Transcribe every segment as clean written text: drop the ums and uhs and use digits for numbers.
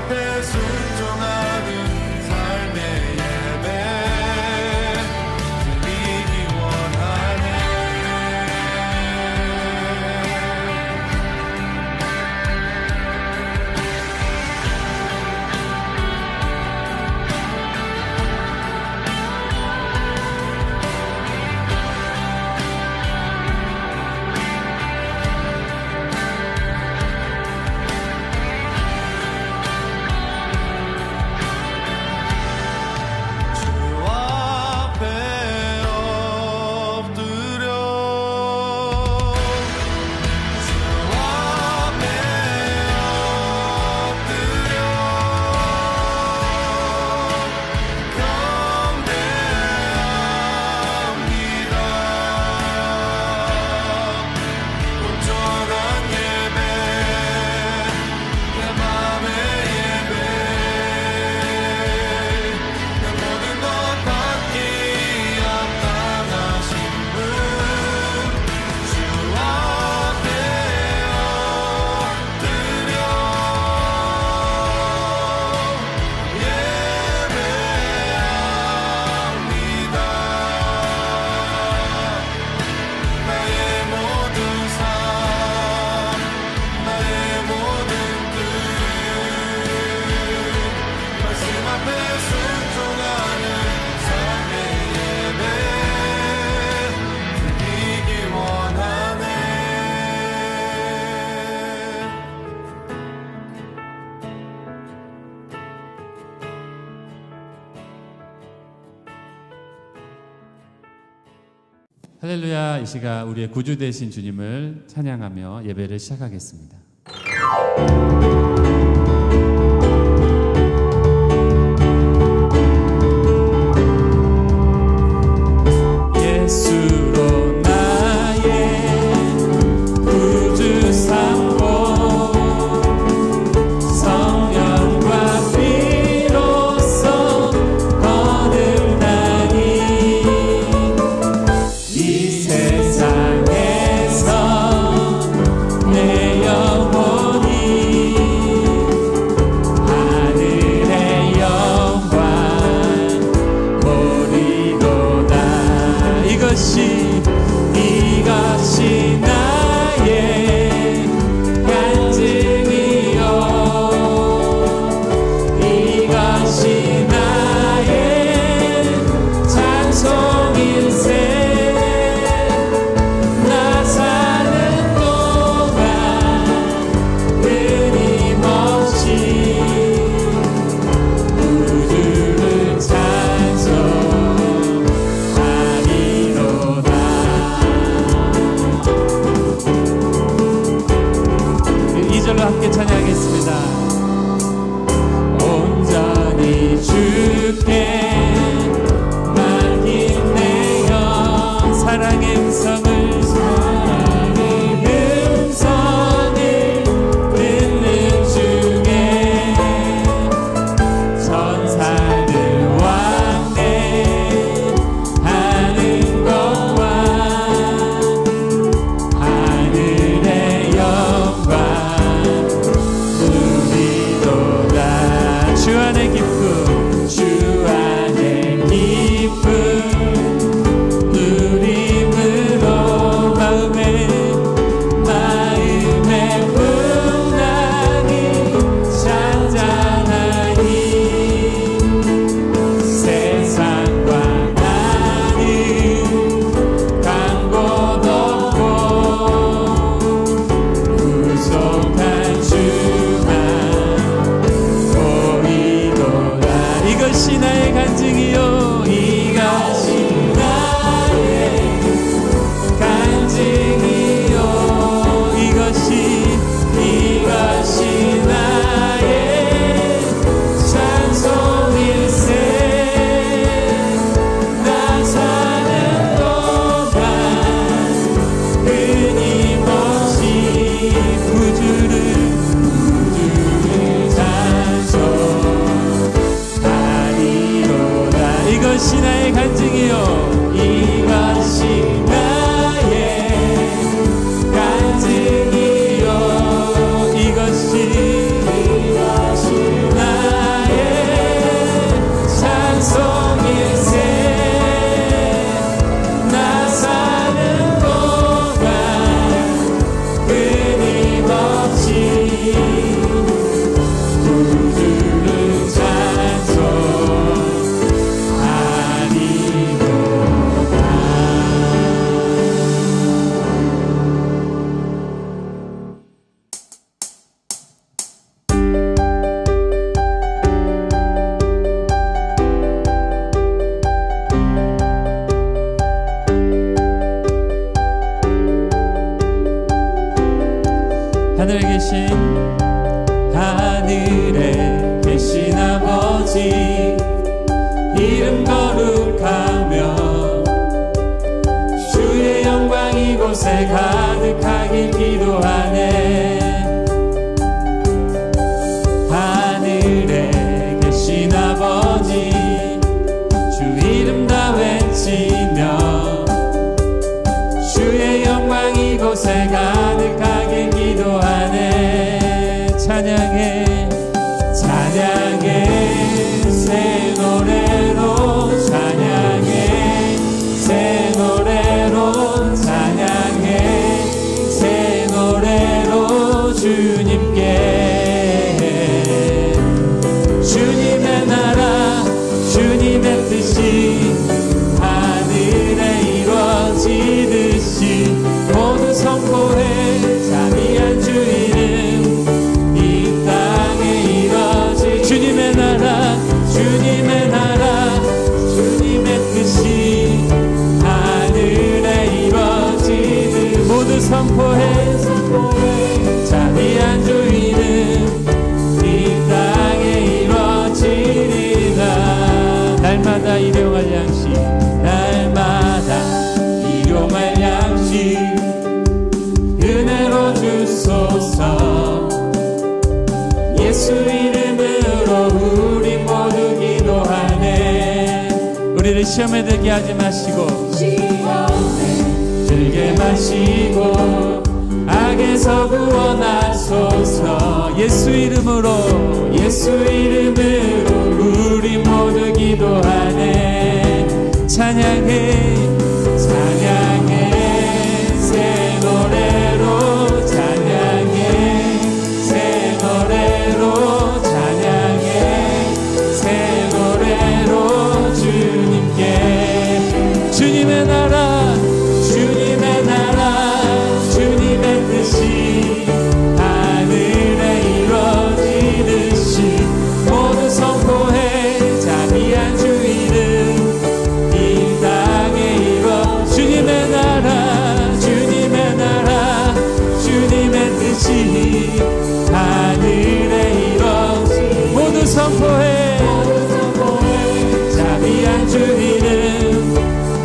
앞에 순종하는 삶의 예배 드리기 원하네. 할렐루야. 이 시간 우리의 구주 되신 주님을 찬양하며 예배를 시작하겠습니다. 예수로 나의 구주 삼고 성령과 피로써 거듭나니 이 세상에서 내 영혼이 하늘의 영광 보리로다. 이것이 나의 간증이요, 이것이 나의 찬송일세. 나 사는 동안 끊임없이 구주를 찬송하리로다. 2절로 함께 찬양하겠습니다. 온전히 주께 맡긴 내 영, 사랑의 음성을 듣는 중에 천사들 왕래하는 것과 하늘의 영광 누리도다. 주 안의 기쁨, 주 안의 계신 하늘에 계신 아버지 이름 거룩하며 주의 영광 이곳에 가득하길 기도하네. 하늘에 계신 아버지 주 이름 다 외치며 주의 영광 이곳에 가득하길 기도하네. 찬양해 찬양해 새 노래로 찬양해 새 노래로 찬양해 새 노래로 주님께 주님의 나라 주님의 뜻이 하늘에 이루어지듯이 모두 선포해 자비한 주 이름 이 땅에 이루어지 주님의 나라 주님의 나라 주님의 뜻이 하늘에 이루어지듯 모두 선포해 자비한 주 이름 이 땅에 이루어지리라. 날마다 일용할 양식 날마다 일용할 양식 은혜로 주소서. 예수 이름으로 우리 모두 기도하네. 우리를 시험에 들게 하지 마시고 들게 마시고 악에서 구원하소서. 예수 이름으로 예수 이름으로 우리 모두 기도하네. 찬양해 찬양해 새 노래로 찬양해 새 노래로 찬양해 새 노래로 주님께 주님의 나라 주님의 나라 주님의 뜻이 하늘에 이루어지듯이 모두 선포해 자비한 주 이름 이 땅에 이루어 주님의 나라 주님의 나라 주님의 뜻이 하늘에 이루어지 모두 선포해 자비한 주 이름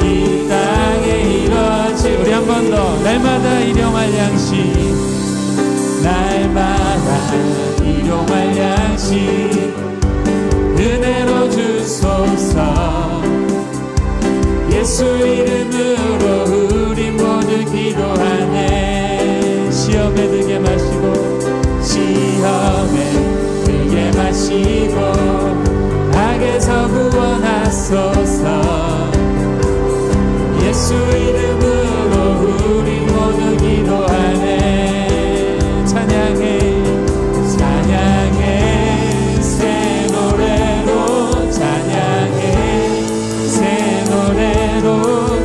이 땅에 이루어지. 우리 한 번 더 날마다 일용할 양식 날마다 일용할 양식 은혜로 주소서. 예수 이름으로 우리 모두 기도하네. 시험에 들게 마시고 시험에 들게 마시고 악에서 구원하소서. 예수 이름으로 우리 모두 기도하네. 찬양해 찬양해 새 노래로 찬양해 새 노래로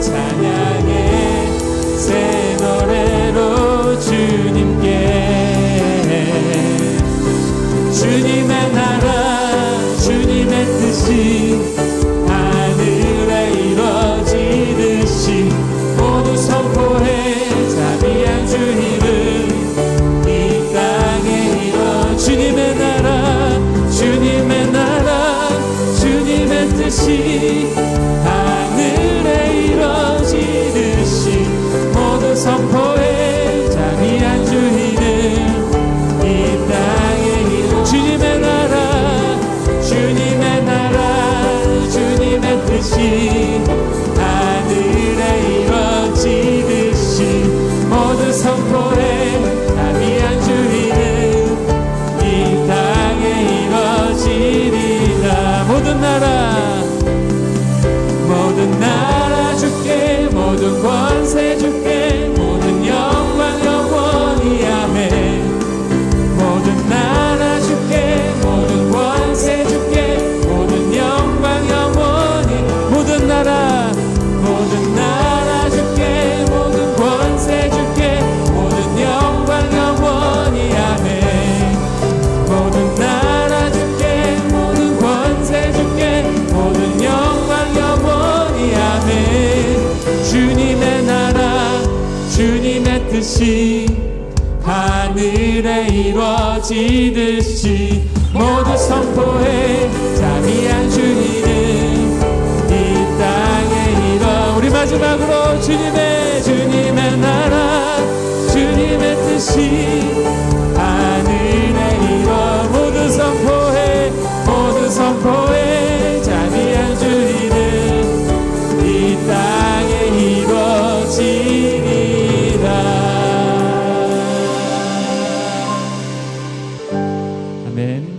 찬양해 새 노래로 주님께 주님의 나라 주님의 뜻이 하늘에 이루어지듯이 모두 선포해 자비한 주 이름 이 땅에 이루어 주님의 나라 주님의 나라 주님의 뜻이 하늘에 이루어지듯이 모두 선포해 자비한 주 이름 이 땅에 이루어 주님의 나라 주님의 나라 이루어지듯이 모두 선포해 자비한 주님은 이 땅에 이뤄. 우리 마지막으로 주님의 나라 주님의 뜻이 하늘에 이뤄. 모두 선포해 자비한 주님은 이 땅에 이루어지리라. 아멘.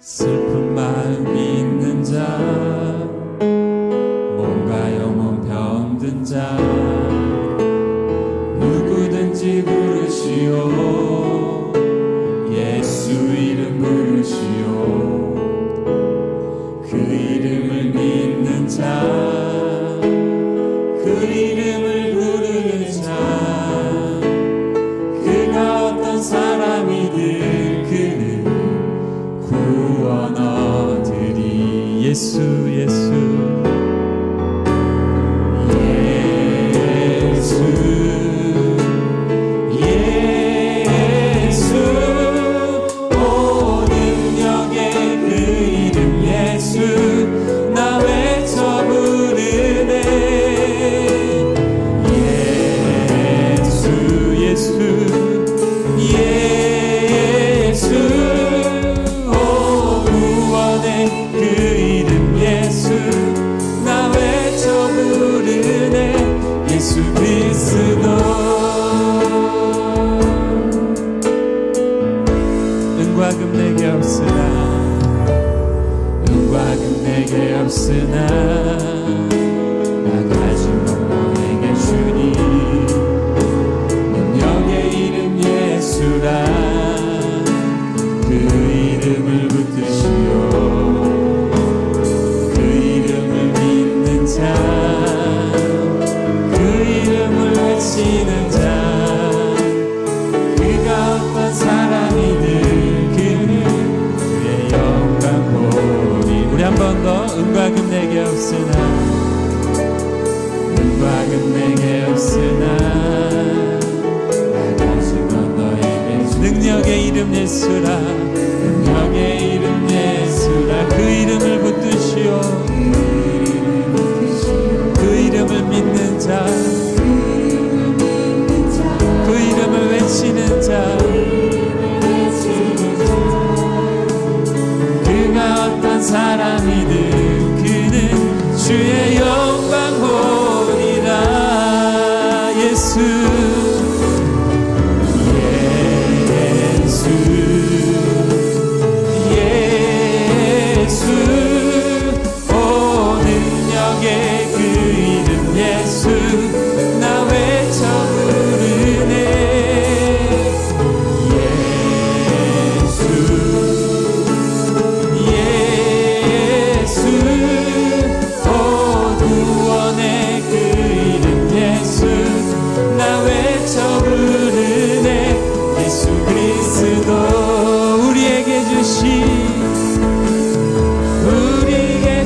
슬픈 마음 있는 자, 몸과 영혼 병든 자, 누구든지 부르시오. 예수 이름 부르시오. 그 이름을 믿는 자, 그 이름을 부르는 자, 그가 어떤 사람이든 그는 구원 얻으리. 예수 예수 예수 예수 오 능력의 그 이름 예수 나 외쳐 부르네. 예수 예수 예수 오 구원의 그 이름 예수 나 외쳐 부르네. 예수 그리스도 은과 금 내게 없으나 은과 금 내게 없으나 나 가진 것 내게 주니 능력의 이름 예수라. 그 이름을 붙드시오. 그 이름을 믿는 자, 그 이름을 외치는 자, 그가 어떤 사람이든 그는 그의 영광 보리. 우리 한 번 더. 은과 금 내게 없으나 은과 금 내게 없으나 나 가진 것 너에게 주. 능력의 이름 예수라. 능력의 이름 예수라. 그 이름을 붙드시오. 그 이름을 믿는 자, 그 이름을 외치는 자, 그가 어떤 사람이든 그는 주의 영광 보리라. 예수 예수 예수 오 능력의 그 이름 예수 나 외쳐 부르네. 예수 예수 오 구원의 그 이름 예수 나 외쳐 부르네. 예수 그리스도 우리에게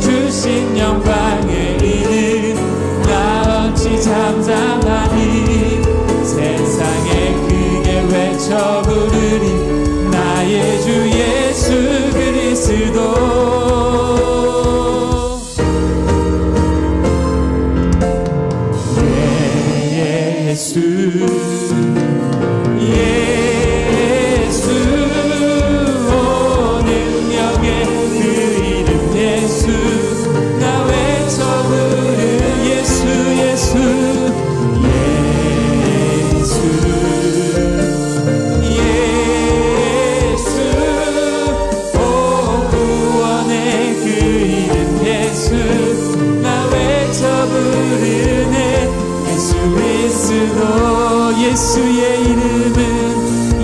주신 영광의 이름 나 어찌 잠잠하니. 세상에 크게 외쳐 부르리 나의 주 예수 그리스도. 예수 예수 오 능력의 그 이름 예수 나 외쳐 부르. 예수 예수 예수 예수 오 구원의 그 이름 예수 나 외쳐 부르네. 예수 그리스도 예수의 이름은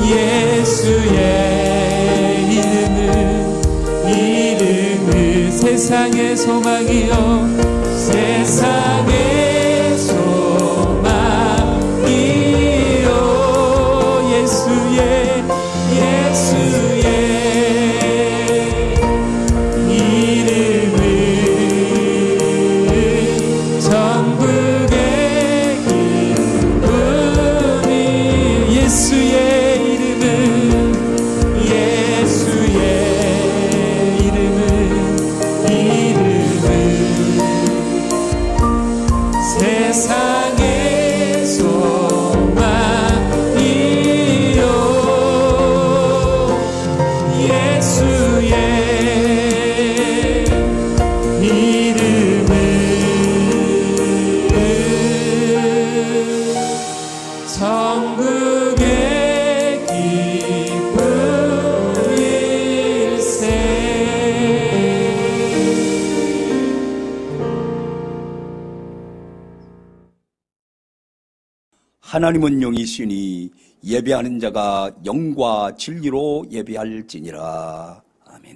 예수의 이름은 세상의 소망이요 세상의 소망 하나님은 영이시니 예배하는 자가 영과 진리로 예배할지니라. 아멘.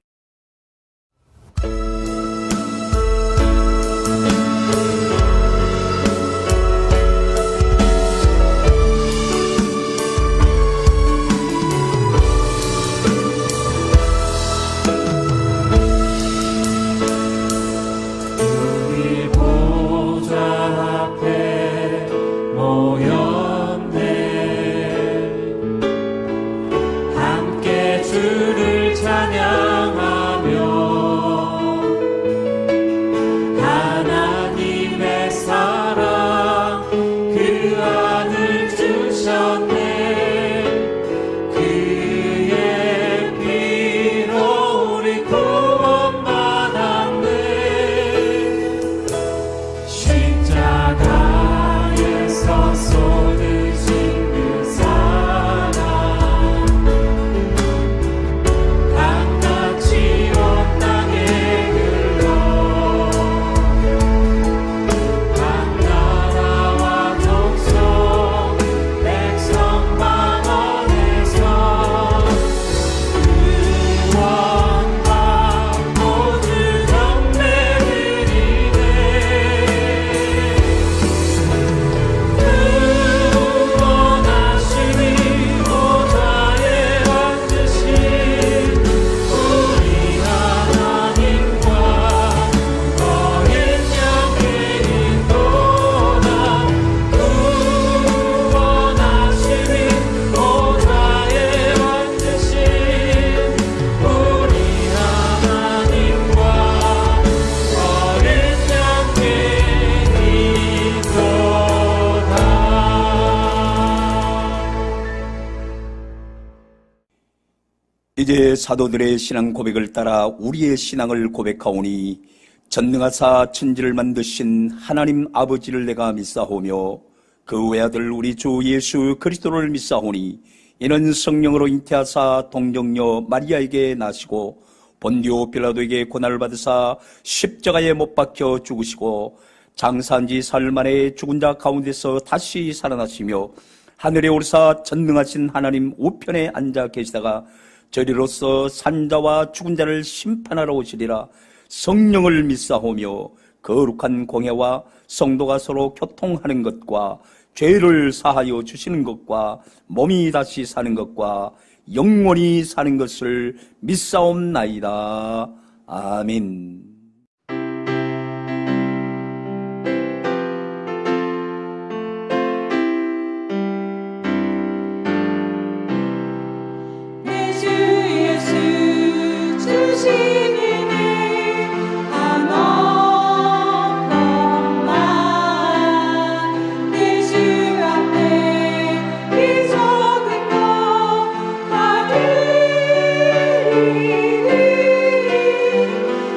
이제 사도들의 신앙 고백을 따라 우리의 신앙을 고백하오니 전능하사 천지를 만드신 하나님 아버지를 내가 믿사오며 그 외아들 우리 주 예수 그리스도를 믿사오니 이는 성령으로 잉태하사 동정녀 마리아에게 나시고 본디오 빌라도에게 고난을 받으사 십자가에 못 박혀 죽으시고 장사한 지 사흘 만에 죽은 자 가운데서 다시 살아나시며 하늘에 오르사 전능하신 하나님 우편에 앉아 계시다가 저리로서 산자와 죽은 자를 심판하러 오시리라. 성령을 믿사오며 거룩한 공회와 성도가 서로 교통하는 것과 죄를 사하여 주시는 것과 몸이 다시 사는 것과 영원히 사는 것을 믿사옵나이다. 아멘.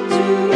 주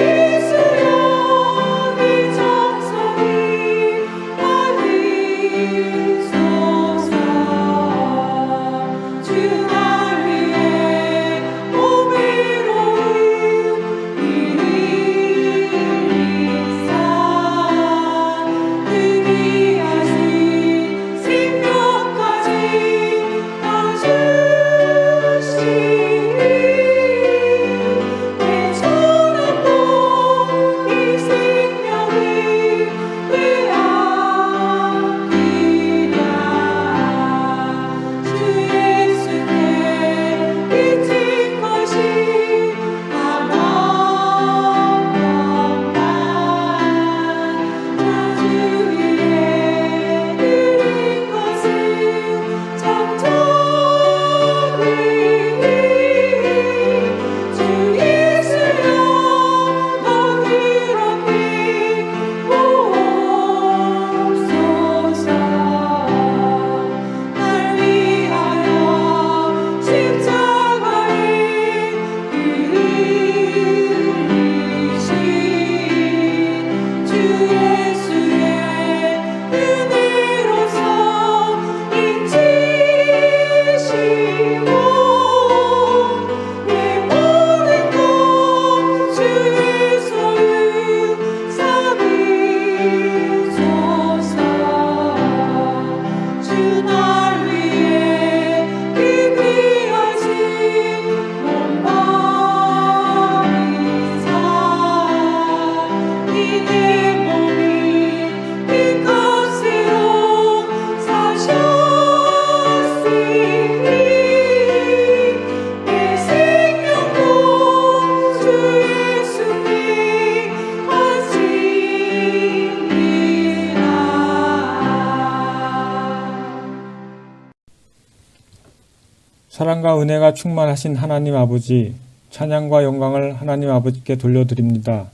사랑과 은혜가 충만하신 하나님 아버지, 찬양과 영광을 하나님 아버지께 돌려드립니다.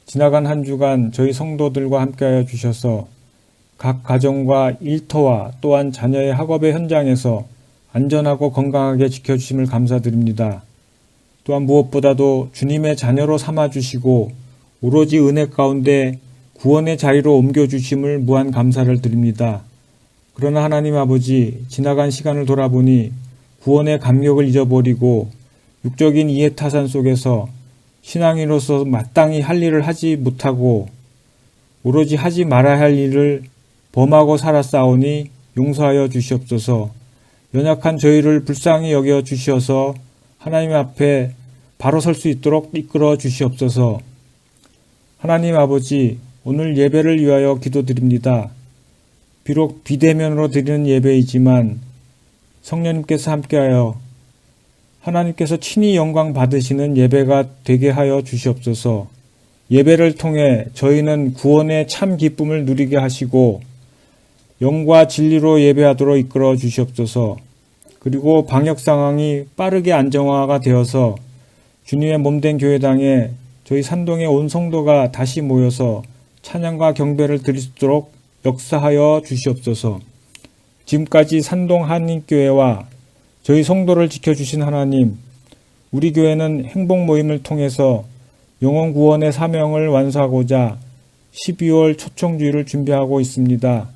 지나간 한 주간 저희 성도들과 함께하여 주셔서 각 가정과 일터와 또한 자녀의 학업의 현장에서 안전하고 건강하게 지켜주심을 감사드립니다. 또한 무엇보다도 주님의 자녀로 삼아주시고 오로지 은혜 가운데 구원의 자리로 옮겨주심을 무한 감사를 드립니다. 그러나 하나님 아버지, 지나간 시간을 돌아보니 구원의 감격을 잊어버리고 육적인 이해타산 속에서 신앙인으로서 마땅히 할 일을 하지 못하고 오로지 하지 말아야 할 일을 범하고 살았사오니 용서하여 주시옵소서. 연약한 저희를 불쌍히 여겨 주시어서 하나님 앞에 바로 설 수 있도록 이끌어 주시옵소서. 하나님 아버지, 오늘 예배를 위하여 기도드립니다. 비록 비대면으로 드리는 예배이지만 성령님께서 함께하여 하나님께서 친히 영광 받으시는 예배가 되게 하여 주시옵소서. 예배를 통해 저희는 구원의 참 기쁨을 누리게 하시고 영과 진리로 예배하도록 이끌어 주시옵소서. 그리고 방역 상황이 빠르게 안정화가 되어서 주님의 몸된 교회당에 저희 산동의 온 성도가 다시 모여서 찬양과 경배를 드릴 수 있도록 역사하여 주시옵소서. 지금까지 산동 한인교회와 저희 성도를 지켜주신 하나님, 우리 교회는 행복 모임을 통해서 영혼 구원의 사명을 완수하고자 12월 초청주의를 준비하고 있습니다.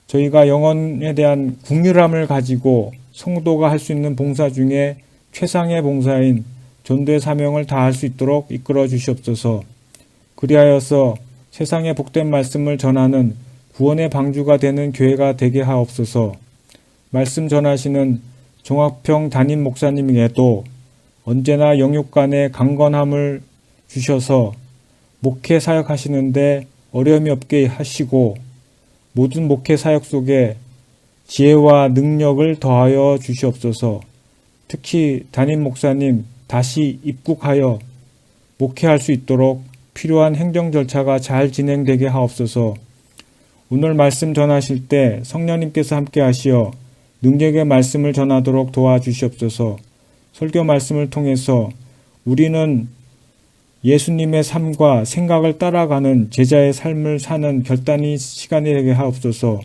저희가 영혼에 대한 국률함을 가지고 성도가 할 수 있는 봉사 중에 최상의 봉사인 전도의 사명을 다할 수 있도록 이끌어 주시옵소서. 그리하여서 세상의 복된 말씀을 전하는 구원의 방주가 되는 교회가 되게 하옵소서. 말씀 전하시는 종합평 담임 목사님에게도 언제나 영육 간의 강건함을 주셔서 목회 사역하시는데 어려움이 없게 하시고 모든 목회 사역 속에 지혜와 능력을 더하여 주시옵소서. 특히 담임 목사님 다시 입국하여 목회할 수 있도록 필요한 행정 절차가 잘 진행되게 하옵소서. 오늘 말씀 전하실 때 성령님께서 함께 하시어 능력의 말씀을 전하도록 도와주시옵소서. 설교 말씀을 통해서 우리는 예수님의 삶과 생각을 따라가는 제자의 삶을 사는 결단이 시간이 되게 하옵소서.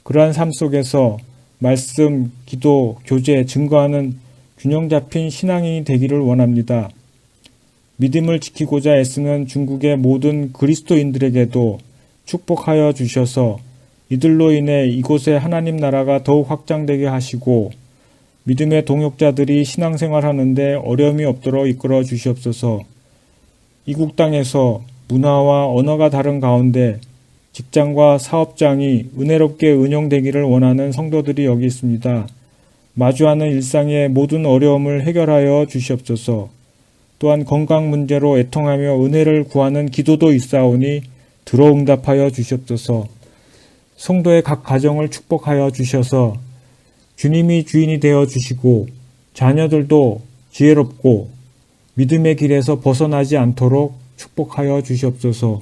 그러한 삶 속에서 말씀, 기도, 교제, 증거하는 균형 잡힌 신앙인이 되기를 원합니다. 믿음을 지키고자 애쓰는 중국의 모든 그리스도인들에게도 축복하여 주셔서 이들로 인해 이곳의 하나님 나라가 더욱 확장되게 하시고 믿음의 동역자들이 신앙생활하는데 어려움이 없도록 이끌어 주시옵소서. 이국 땅에서 문화와 언어가 다른 가운데 직장과 사업장이 은혜롭게 운영되기를 원하는 성도들이 여기 있습니다. 마주하는 일상의 모든 어려움을 해결하여 주시옵소서. 또한 건강 문제로 애통하며 은혜를 구하는 기도도 있사오니 들어 응답하여 주시옵소서. 성도의 각 가정을 축복하여 주셔서 주님이 주인이 되어 주시고 자녀들도 지혜롭고 믿음의 길에서 벗어나지 않도록 축복하여 주시옵소서.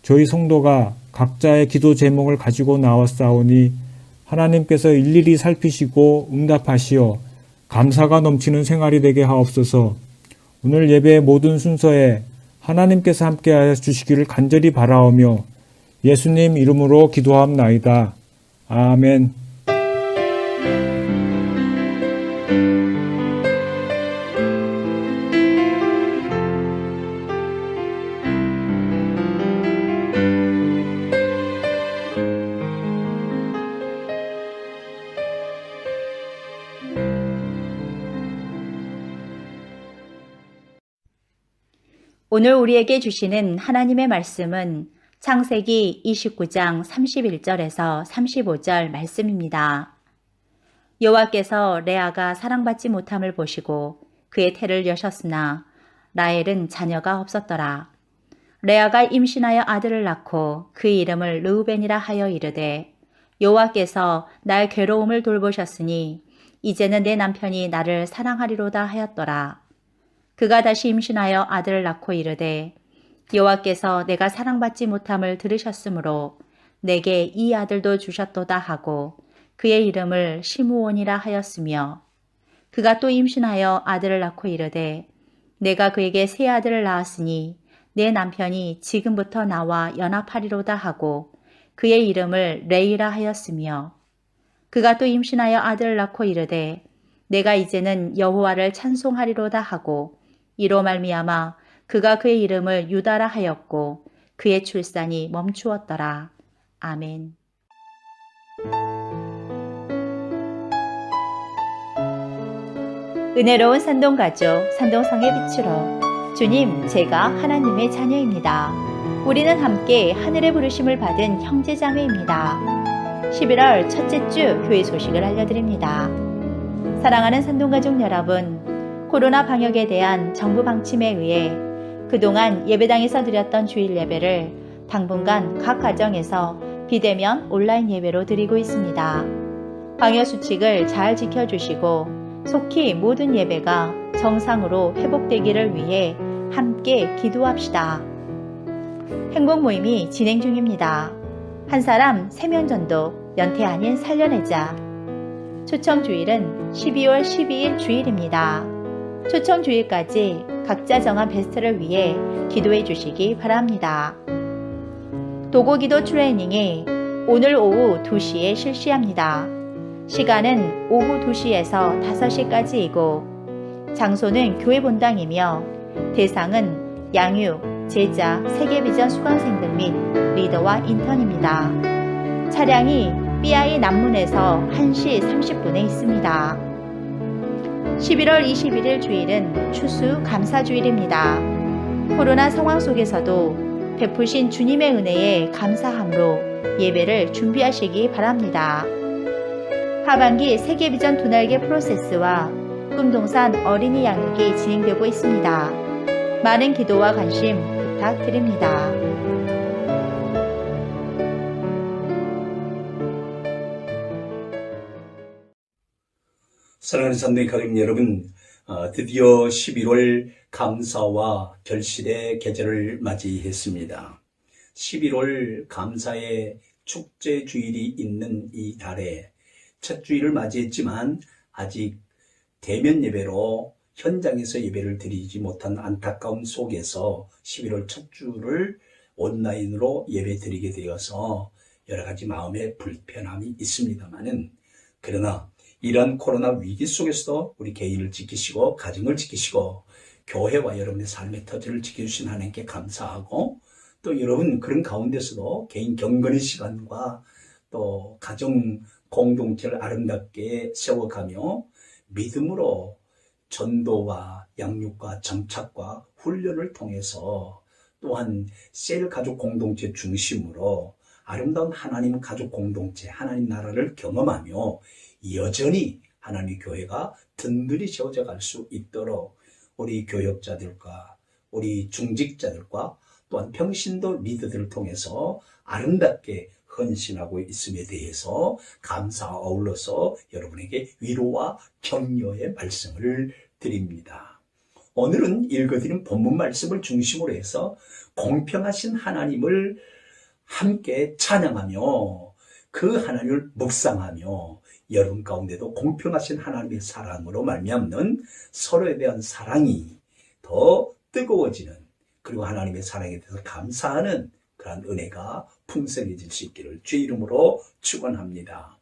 저희 성도가 각자의 기도 제목을 가지고 나왔사오니 하나님께서 일일이 살피시고 응답하시어 감사가 넘치는 생활이 되게 하옵소서. 오늘 예배의 모든 순서에 하나님께서 함께하여 주시기를 간절히 바라오며 예수님 이름으로 기도함나이다. 아멘. 오늘 우리에게 주시는 하나님의 말씀은 창세기 29장 31절에서 35절 말씀입니다. 여호와께서 레아가 사랑받지 못함을 보시고 그의 태를 여셨으나 라헬은 자녀가 없었더라. 레아가 임신하여 아들을 낳고 그의 이름을 르우벤이라 하여 이르되 여호와께서 나의 괴로움을 돌보셨으니 이제는 내 남편이 나를 사랑하리로다 하였더라. 그가 다시 임신하여 아들을 낳고 이르되 여호와께서 내가 사랑받지 못함을 들으셨으므로 내게 이 아들도 주셨도다 하고 그의 이름을 시므온이라 하였으며 그가 또 임신하여 아들을 낳고 이르되 내가 그에게 새 아들을 낳았으니 내 남편이 지금부터 나와 연합하리로다 하고 그의 이름을 레이라 하였으며 그가 또 임신하여 아들을 낳고 이르되 내가 이제는 여호와를 찬송하리로다 하고 이로 말미암아 그가 그의 이름을 유다라 하였고 그의 출산이 멈추었더라. 아멘. 은혜로운 산동가족, 산동성의 빛으로 주님, 제가 하나님의 자녀입니다. 우리는 함께 하늘의 부르심을 받은 형제자매입니다. 11월 첫째 주 교회 소식을 알려드립니다. 사랑하는 산동가족 여러분, 코로나 방역에 대한 정부 방침에 의해 그동안 예배당에서 드렸던 주일 예배를 당분간 각 가정에서 비대면 온라인 예배로 드리고 있습니다. 방역 수칙을 잘 지켜주시고 속히 모든 예배가 정상으로 회복되기를 위해 함께 기도합시다. 행복 모임이 진행 중입니다. 한 사람 3명 전도 연태 아닌 살려내자. 초청 주일은 12월 12일 주일입니다. 초청 주일까지 각자 정한 베스트를 위해 기도해 주시기 바랍니다. 도고기도 트레이닝이 오늘 오후 2시에 실시합니다. 시간은 오후 2시에서 5시까지이고 장소는 교회 본당이며 대상은 양육, 제자, 세계비전 수강생들 및 리더와 인턴입니다. 차량이 BI 남문에서 1시 30분에 있습니다. 11월 21일 주일은 추수 감사주일입니다. 코로나 상황 속에서도 베푸신 주님의 은혜에 감사함으로 예배를 준비하시기 바랍니다. 하반기 세계비전 두 날개 프로세스와 꿈동산 어린이 양육이 진행되고 있습니다. 많은 기도와 관심 부탁드립니다. 사랑하는 산동의 가족 여러분, 드디어 11월 감사와 결실의 계절을 맞이했습니다. 11월 감사의 축제 주일이 있는 이 달에 첫 주일을 맞이했지만 아직 대면 예배로 현장에서 예배를 드리지 못한 안타까움 속에서 11월 첫 주를 온라인으로 예배 드리게 되어서 여러 가지 마음의 불편함이 있습니다만은, 그러나 이러한 코로나 위기 속에서도 우리 개인을 지키시고 가정을 지키시고 교회와 여러분의 삶의 터전을 지켜주신 하나님께 감사하고, 또 여러분 그런 가운데서도 개인 경건의 시간과 또 가정 공동체를 아름답게 세워가며 믿음으로 전도와 양육과 정착과 훈련을 통해서 또한 셀 가족 공동체 중심으로 아름다운 하나님 가족 공동체, 하나님 나라를 경험하며 여전히 하나님의 교회가 든든히 세워져 갈 수 있도록 우리 교역자들과 우리 중직자들과 또한 평신도 리더들을 통해서 아름답게 헌신하고 있음에 대해서 감사와 어울러서 여러분에게 위로와 격려의 말씀을 드립니다. 오늘은 읽어드린 본문 말씀을 중심으로 해서 공평하신 하나님을 함께 찬양하며 그 하나님을 묵상하며 여러분 가운데도 공평하신 하나님의 사랑으로 말미암는 서로에 대한 사랑이 더 뜨거워지는, 그리고 하나님의 사랑에 대해서 감사하는 그러한 은혜가 풍성해질 수 있기를 주의 이름으로 축원합니다.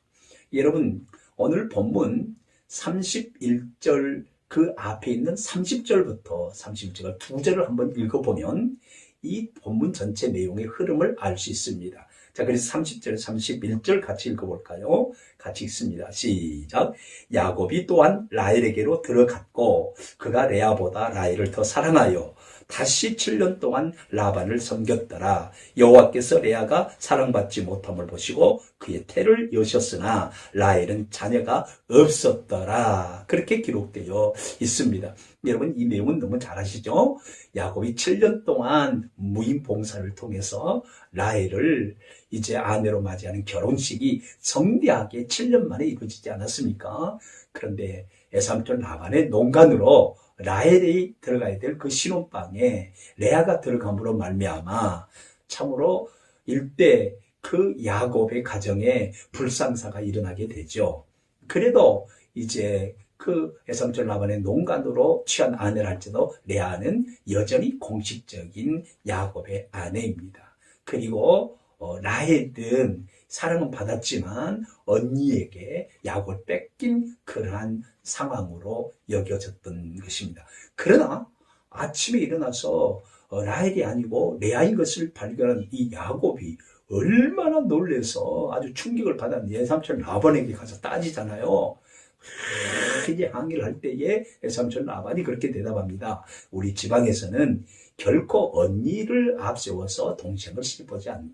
여러분, 오늘 본문 31절 그 앞에 있는 30절부터 31절 두 절을 한번 읽어보면 이 본문 전체 내용의 흐름을 알 수 있습니다. 자, 그래서 30절, 31절 같이 읽어볼까요? 같이 읽습니다. 시작. 야곱이 또한 라헬에게로 들어갔고 그가 레아보다 라헬을 더 사랑하여 다시 7년 동안 라반을 섬겼더라. 여호와께서 레아가 사랑받지 못함을 보시고 그의 태를 여셨으나 라헬은 자녀가 없었더라. 그렇게 기록되어 있습니다. 여러분, 이 내용은 너무 잘 아시죠? 야곱이 7년 동안 무인 봉사를 통해서 라헬을 이제 아내로 맞이하는 결혼식이 성대하게 7년 만에 이루어지지 않았습니까? 그런데 에삼촌 라반의 농간으로 라헬이 들어가야 될 그 신혼방에 레아가 들어감으로 말미암아 참으로 일대 그 야곱의 가정에 불상사가 일어나게 되죠. 그래도 이제 그 외삼촌 라반의 농간으로 취한 아내를 할지라도 레아는 여전히 공식적인 야곱의 아내입니다. 그리고 라헬은 사랑은 받았지만 언니에게 야곱을 뺏긴 그러한 상황으로 여겨졌던 것입니다. 그러나 아침에 일어나서 라헬이 아니고 레아인 것을 발견한 이 야곱이 얼마나 놀라서 아주 충격을 받았는지 외삼촌 라반에게 가서 따지잖아요. 이제 항의를 할 때에 외삼촌 라반이 그렇게 대답합니다. 우리 지방에서는 결코 언니를 앞세워서 동생을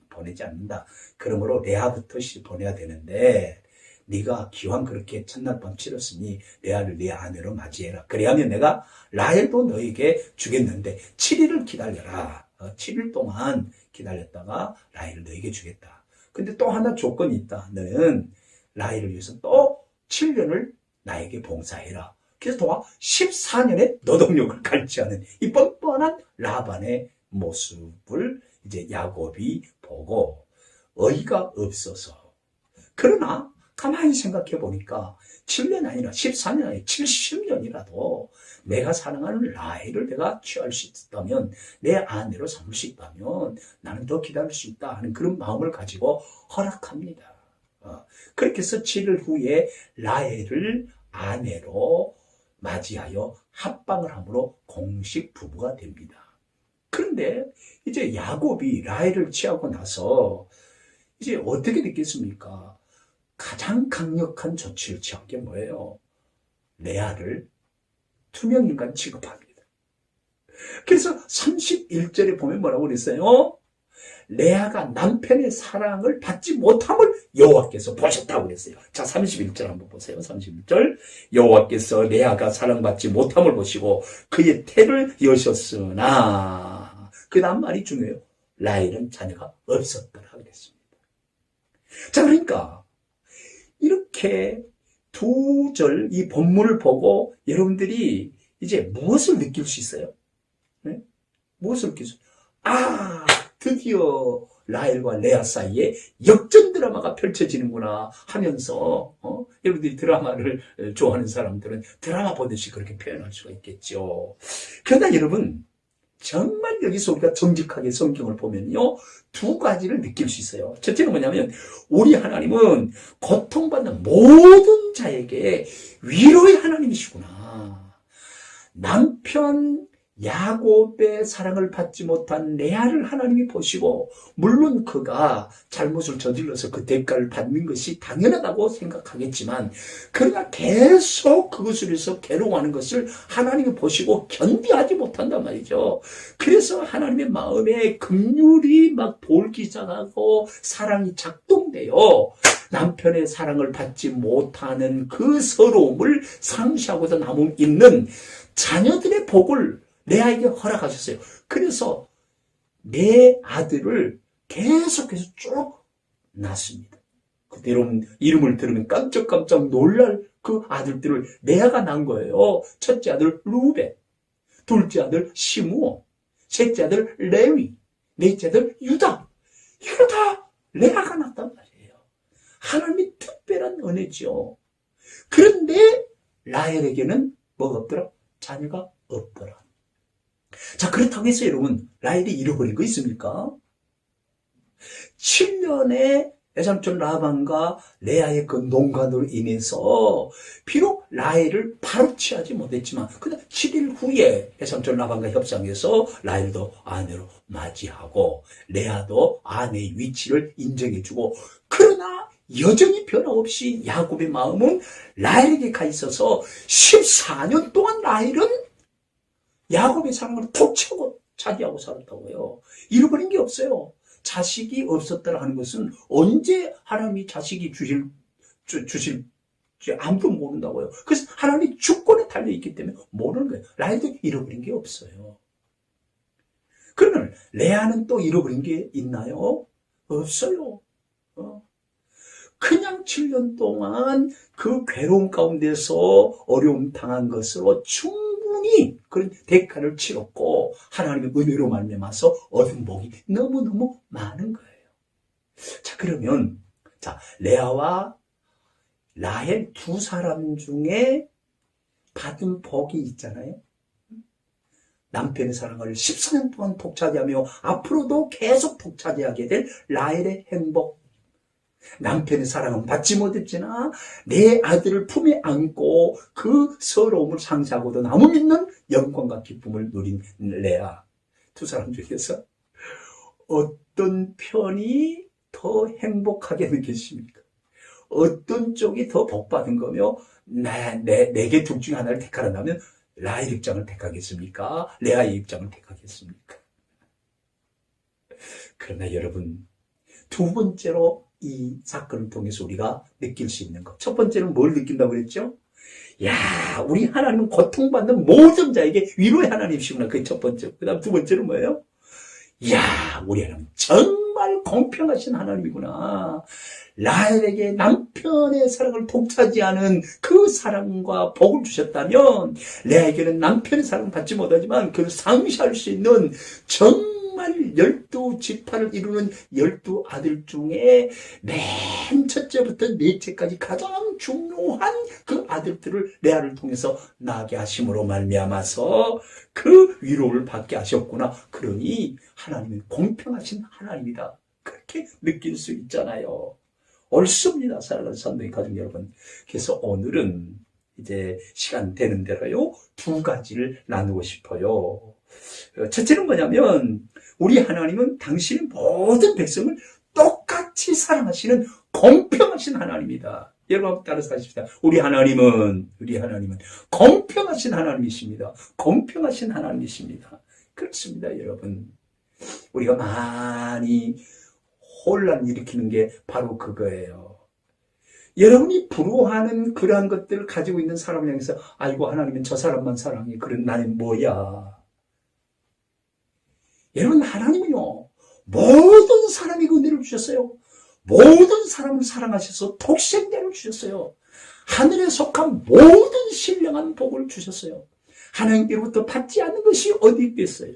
보내지 않는다. 그러므로 레아부터 보내야 되는데 네가 기왕 그렇게 첫날 밤 치렀으니 레아를 네 아내로 맞이해라. 그래야면 내가 라헬도 너에게 주겠는데 7일을 기다려라. 7일 동안 기다렸다가 라헬을 너에게 주겠다. 근데 또 하나 조건이 있다. 너는 라헬을 위해서 또 7년을 나에게 봉사해라. 그래서 도와 14년의 노동력을 갈취하는 이 뻔뻔한 라반의 모습을 이제 야곱이 보고 어이가 없어서, 그러나 가만히 생각해 보니까 7년 아니라 14년 아니라 70년이라도 내가 사랑하는 라헬을 내가 취할 수 있다면, 내 아내로 삼을 수 있다면 나는 더 기다릴 수 있다 하는 그런 마음을 가지고 허락합니다. 그렇게 해서 7일 후에 라헬을 아내로 맞이하여 합방을 함으로 공식 부부가 됩니다. 그런데 이제 야곱이 라헬을 취하고 나서 이제 어떻게 됐겠습니까? 가장 강력한 조치를 취한 게 뭐예요? 레아를 투명인간 취급합니다. 그래서 31절에 보면 뭐라고 그랬어요? 레아가 남편의 사랑을 받지 못함을 여호와께서 보셨다고 그랬어요. 자, 31절 한번 보세요. 31절. 여호와께서 레아가 사랑받지 못함을 보시고 그의 태를 여셨으나, 그 다음 말이 중요해요. 라헬은 자녀가 없었더라 그랬습니다. 자, 그러니까 이렇게 두 절 이 본문을 보고 여러분들이 이제 무엇을 느낄 수 있어요? 네? 무엇을 느낄 수 있어요? 드디어 라헬과 레아 사이에 역전 드라마가 펼쳐지는구나 하면서 여러분들이 드라마를 좋아하는 사람들은 드라마 보듯이 그렇게 표현할 수가 있겠죠. 그러나 여러분, 정말 여기서 우리가 정직하게 성경을 보면요, 두 가지를 느낄 수 있어요. 첫째는 뭐냐면, 우리 하나님은 고통받는 모든 자에게 위로의 하나님이시구나. 남편 야곱의 사랑을 받지 못한 레아를 하나님이 보시고, 물론 그가 잘못을 저질러서 그 대가를 받는 것이 당연하다고 생각하겠지만, 그러나 계속 그것을 위해서 괴로워하는 것을 하나님이 보시고 견디하지 못한단 말이죠. 그래서 하나님의 마음에 긍휼이 막 돌기 시작하고 사랑이 작동돼요. 남편의 사랑을 받지 못하는 그 서러움을 상시하고자 남음 있는 자녀들의 복을 레아에게 허락하셨어요. 그래서 내 아들을 계속해서 쭉 낳습니다. 그대로 이름을 들으면 깜짝깜짝 놀랄 그 아들들을 레아가 낳은 거예요. 첫째 아들 루벤, 둘째 아들 시므온, 셋째 아들 레위, 넷째 아들 유다. 이걸 다 레아가 낳았단 말이에요. 하나님의 특별한 은혜죠. 그런데 라헬에게는 뭐가 없더라? 자녀가 없더라. 자, 그렇다고 해서 여러분, 라헬이 잃어버린 거 있습니까? 7년의 외삼촌 라반과 레아의 그 농간으로 인해서 비록 라헬을 바로 취하지 못했지만, 그다음 7일 후에 외삼촌 라반과 협상해서 라헬도 아내로 맞이하고 레아도 아내의 위치를 인정해주고, 그러나 여전히 변함없이 야곱의 마음은 라헬에게 가 있어서 14년 동안 라헬은 야곱의 사랑을 톡 치고 자기하고 살았다고요. 잃어버린 게 없어요. 자식이 없었다라 하는 것은 언제 하나님이 자식이 주실지 아무도 모른다고요. 그래서 하나님이 주권에 달려있기 때문에 모르는 거예요. 라헬도 잃어버린 게 없어요. 그러면 레아는 또 잃어버린 게 있나요? 없어요. 그냥 7년 동안 그 괴로움 가운데서 어려움 당한 것으로 충분히 그런 대가를 치렀고 하나님의 은혜로 말미암아서 얻은 복이 너무너무 많은 거예요. 자, 그러면 레아와 라헬 두 사람 중에 받은 복이 있잖아요. 남편의 사랑을 14년 동안 독차지하며 앞으로도 계속 독차지하게 될 라헬의 행복. 남편의 사랑은 받지 못했지나 내 아들을 품에 안고 그 서러움을 상쇄하고도 남을 믿는 영광과 기쁨을 누린 레아. 두 사람 중에서 어떤 편이 더 행복하게 느끼십니까? 어떤 쪽이 더 복받은 거며 내게 둘 중에 하나를 택하란다면 라헬 입장을 택하겠습니까? 레아의 입장을 택하겠습니까? 그러나 여러분, 두 번째로 이 사건을 통해서 우리가 느낄 수 있는 것. 첫 번째는 뭘 느낀다고 그랬죠? 야, 우리 하나님은 고통받는 모든 자에게 위로의 하나님이시구나. 그게 첫 번째. 그 다음 두 번째는 뭐예요? 야, 우리 하나님 정말 공평하신 하나님이구나. 라헬에게 남편의 사랑을 독차지하는 그 사랑과 복을 주셨다면 레아에게는 남편의 사랑을 받지 못하지만 그를 상쇄할 수 있는 정말 12지파를 이루는 12아들 중에 맨 첫째부터 넷째까지 가장 중요한 그 아들들을 레아를 통해서 낳게 하심으로 말미암아서 그 위로를 받게 하셨구나. 그러니 하나님은 공평하신 하나님이다. 그렇게 느낄 수 있잖아요. 옳습니다. 사랑하는 성도의 가족 여러분. 그래서 오늘은 이제 시간 되는 대로요, 두 가지를 나누고 싶어요. 첫째는 뭐냐면, 우리 하나님은 당신의 모든 백성을 똑같이 사랑하시는 공평하신 하나님이다. 여러분 한번 따라서 하십시다. 우리 하나님은 공평하신 하나님이십니다. 공평하신 하나님이십니다. 그렇습니다, 여러분. 우리가 많이 혼란 일으키는 게 바로 그거예요. 여러분이 부러워하는 그러한 것들을 가지고 있는 사람을 향해서 아이고 하나님은 저 사람만 사랑해. 그런 나는 뭐야. 여러분, 하나님은요 모든 사람에게 은혜를 주셨어요. 모든 사람을 사랑하셔서 독생자를 주셨어요. 하늘에 속한 모든 신령한 복을 주셨어요. 하나님께로부터 받지 않는 것이 어디 있겠어요.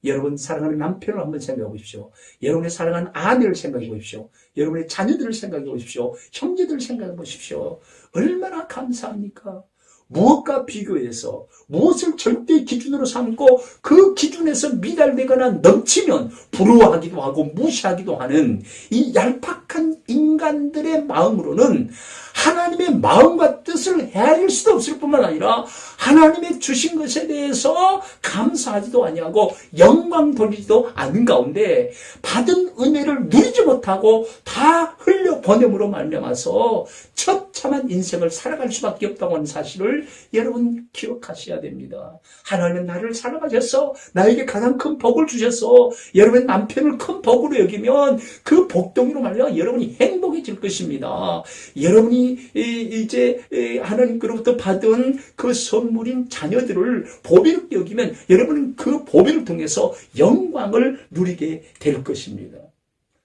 여러분 사랑하는 남편을 한번 생각해 보십시오. 여러분의 사랑하는 아내를 생각해 보십시오. 여러분의 자녀들을 생각해 보십시오. 형제들을 생각해 보십시오. 얼마나 감사합니까? 무엇과 비교해서 무엇을 절대 기준으로 삼고 그 기준에서 미달되거나 넘치면 부러워하기도 하고 무시하기도 하는 이 얄팍한 인간들의 마음으로는 하나님의 마음과 뜻을 헤아릴 수도 없을 뿐만 아니라 하나님의 주신 것에 대해서 감사하지도 아니하고 영광 돌리지도 않는 가운데 받은 은혜를 누리지 못하고 다 흘려보냄으로 말미암아서 처참한 인생을 살아갈 수밖에 없다고 하는 사실을 여러분 기억하셔야 됩니다. 하나님은 나를 사랑하셔서 나에게 가장 큰 복을 주셔서 여러분 남편을 큰 복으로 여기면 그 복덩이로 말미암아 여러분이 행복해질 것입니다. 여러분이 이제 하나님께로부터 받은 그 선물인 자녀들을 보배롭게 여기면 여러분은 그 보배를 통해서 영광을 누리게 될 것입니다.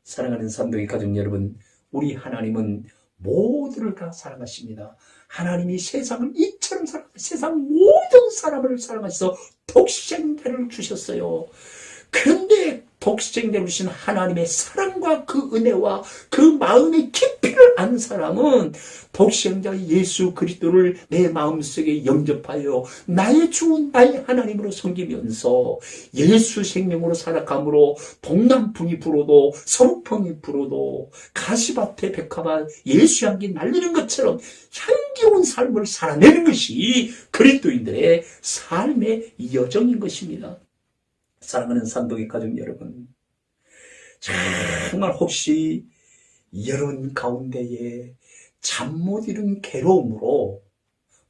사랑하는 삼동의 가족 여러분, 우리 하나님은 모두를 다 사랑하십니다. 하나님이 세상을 이처럼 세상 모든 사람을 사랑하셔서 독생자를 주셨어요. 그런데 독생자를 주신 하나님의 사랑과 그 은혜와 그 마음의 깊이를 아는 사람은 독생자 예수 그리스도를 내 마음속에 영접하여 나의 주 나의 하나님으로 섬기면서 예수 생명으로 살아감으로 동남풍이 불어도 서북풍이 불어도 가시밭에 백합화 예수 향기 날리는 것처럼 향기로운 삶을 살아내는 것이 그리스도인들의 삶의 여정인 것입니다. 사랑하는 산동의 가족 여러분, 정말 혹시 여러분 가운데에 잠 못 이룬 괴로움으로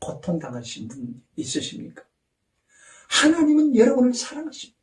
고통당하신 분 있으십니까? 하나님은 여러분을 사랑하십니다.